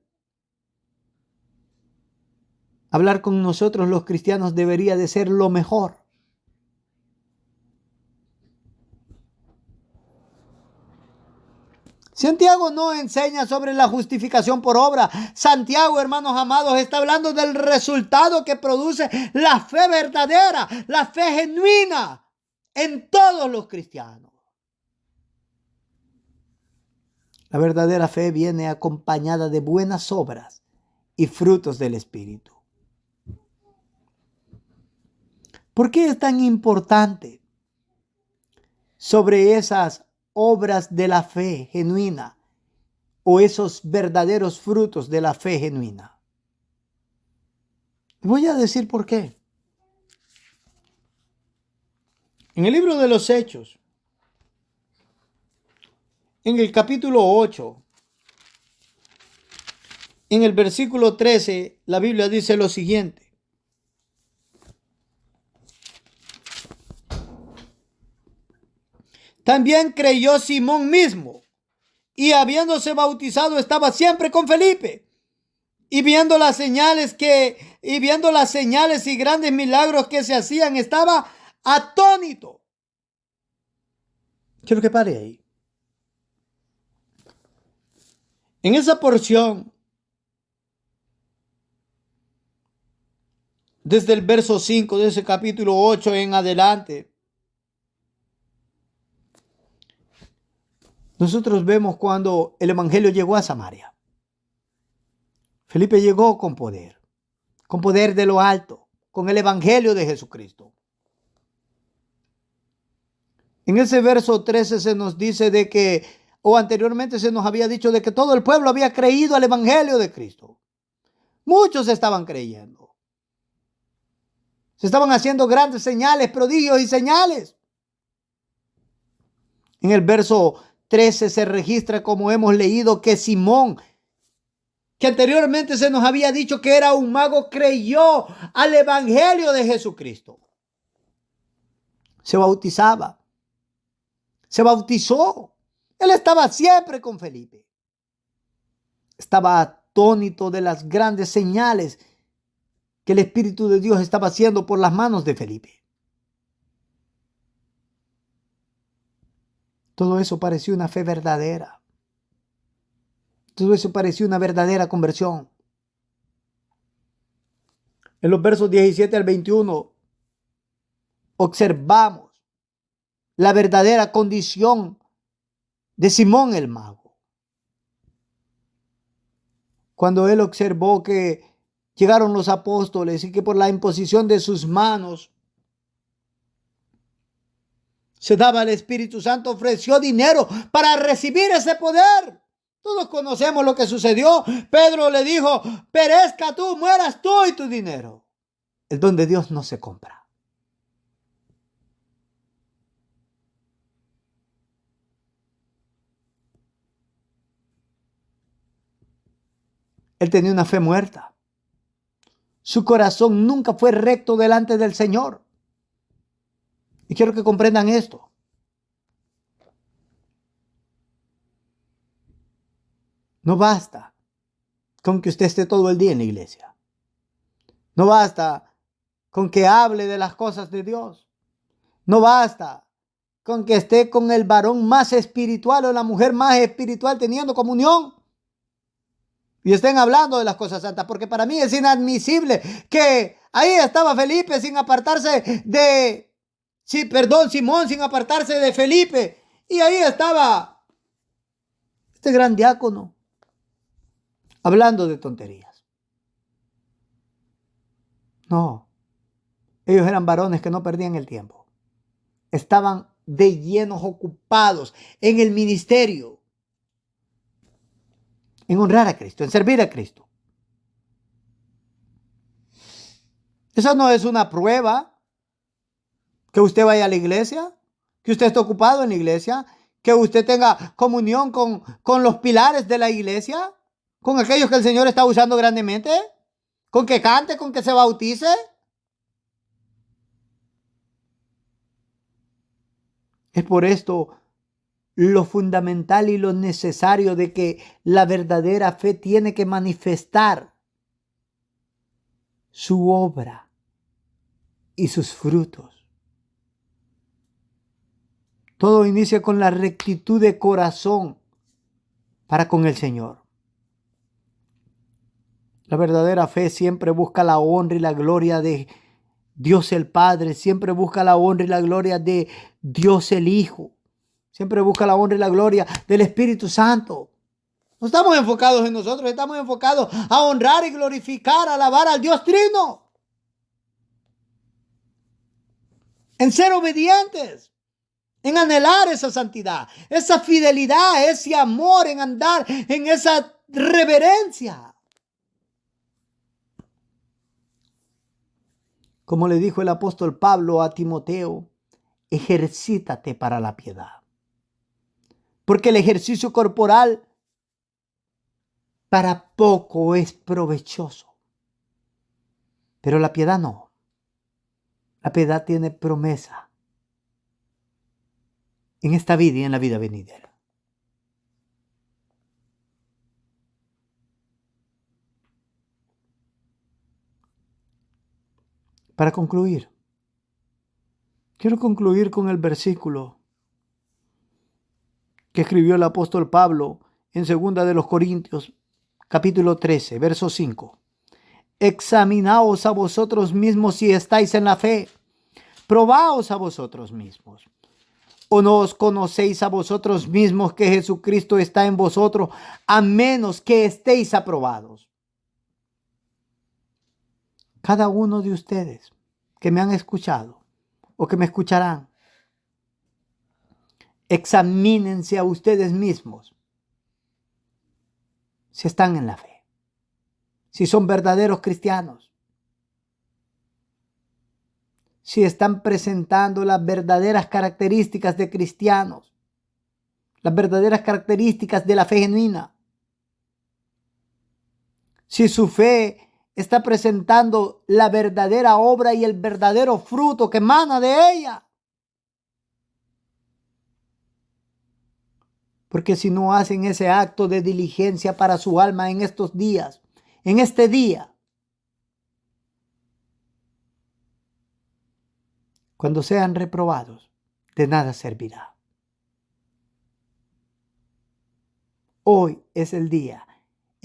Speaker 1: Hablar con nosotros los cristianos debería de ser lo mejor. Santiago no enseña sobre la justificación por obra. Santiago, hermanos amados, está hablando del resultado que produce la fe verdadera, la fe genuina en todos los cristianos. La verdadera fe viene acompañada de buenas obras y frutos del Espíritu. ¿Por qué es tan importante sobre esas obras de la fe genuina o esos verdaderos frutos de la fe genuina? Voy a decir por qué. En el libro de los Hechos, en el capítulo 8, en el versículo 13, la Biblia dice lo siguiente. También creyó Simón mismo, y habiéndose bautizado estaba siempre con Felipe. Y viendo las señales y grandes milagros que se hacían, estaba atónito. Quiero que pare ahí. En esa porción, desde el verso 5 de ese capítulo 8 en adelante, nosotros vemos cuando el evangelio llegó a Samaria. Felipe llegó con poder de lo alto, con el evangelio de Jesucristo. En ese verso 13 se nos dice de que, o anteriormente se nos había dicho de que todo el pueblo había creído al evangelio de Cristo. Muchos estaban creyendo. Se estaban haciendo grandes señales, prodigios y señales. En el verso 13 se registra, como hemos leído, que Simón, que anteriormente se nos había dicho que era un mago, creyó al evangelio de Jesucristo. Se bautizaba. Se bautizó. Él estaba siempre con Felipe. Estaba atónito de las grandes señales que el Espíritu de Dios estaba haciendo por las manos de Felipe. Todo eso parecía una fe verdadera. Todo eso parecía una verdadera conversión. En los versos 17 al 21 observamos la verdadera condición de Simón el mago. Cuando él observó que llegaron los apóstoles y que por la imposición de sus manos se daba el Espíritu Santo, ofreció dinero para recibir ese poder. Todos conocemos lo que sucedió. Pedro le dijo, perezca tú, mueras tú y tu dinero. El don de Dios no se compra. Él tenía una fe muerta. Su corazón nunca fue recto delante del Señor. Y quiero que comprendan esto. No basta con que usted esté todo el día en la iglesia. No basta con que hable de las cosas de Dios. No basta con que esté con el varón más espiritual o la mujer más espiritual teniendo comunión y estén hablando de las cosas santas, porque para mí es inadmisible que ahí estaba Felipe sin apartarse de, Simón sin apartarse de Felipe, y ahí estaba este gran diácono hablando de tonterías. No, ellos eran varones que no perdían el tiempo. Estaban de llenos ocupados en el ministerio, en honrar a Cristo, en servir a Cristo. Esa no es una prueba que usted vaya a la iglesia, que usted esté ocupado en la iglesia, que usted tenga comunión con los pilares de la iglesia, con aquellos que el Señor está usando grandemente, con que cante, con que se bautice. Es por esto lo fundamental y lo necesario de que la verdadera fe tiene que manifestar su obra y sus frutos. Todo inicia con la rectitud de corazón para con el Señor. La verdadera fe siempre busca la honra y la gloria de Dios el Padre, siempre busca la honra y la gloria de Dios el Hijo, siempre busca la honra y la gloria del Espíritu Santo. No estamos enfocados en nosotros, estamos enfocados a honrar y glorificar, a alabar al Dios Trino, en ser obedientes, en anhelar esa santidad, esa fidelidad, ese amor, en andar en esa reverencia. Como le dijo el apóstol Pablo a Timoteo, ejercítate para la piedad. Porque el ejercicio corporal para poco es provechoso. Pero la piedad no. La piedad tiene promesa en esta vida y en la vida venidera. Para concluir, quiero concluir con el versículo que escribió el apóstol Pablo en 2 de los Corintios, capítulo 13, verso 5. Examinaos a vosotros mismos si estáis en la fe. Probaos a vosotros mismos. ¿O no os conocéis a vosotros mismos que Jesucristo está en vosotros, a menos que estéis aprobados? Cada uno de ustedes que me han escuchado o que me escucharán, examínense a ustedes mismos si están en la fe, si son verdaderos cristianos, si están presentando las verdaderas características de cristianos, las verdaderas características de la fe genuina, si su fe está presentando la verdadera obra y el verdadero fruto que emana de ella. Porque si no hacen ese acto de diligencia para su alma en estos días, en este día, cuando sean reprobados, de nada servirá. Hoy es el día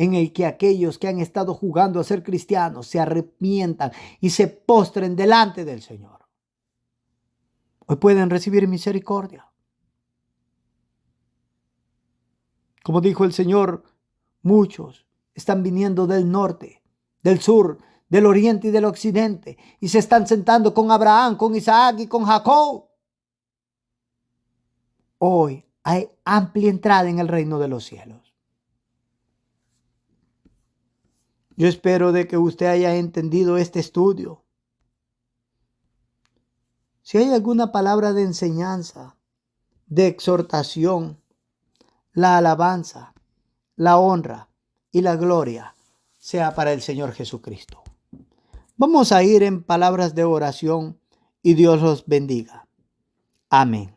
Speaker 1: en el que aquellos que han estado jugando a ser cristianos se arrepientan y se postren delante del Señor. Hoy pueden recibir misericordia. Como dijo el Señor, muchos están viniendo del norte, del sur, del oriente y del occidente, y se están sentando con Abraham, con Isaac y con Jacob. Hoy hay amplia entrada en el reino de los cielos. Yo espero de que usted haya entendido este estudio. Si hay alguna palabra de enseñanza, de exhortación, la alabanza, la honra y la gloria sea para el Señor Jesucristo. Vamos a ir en palabras de oración y Dios los bendiga. Amén.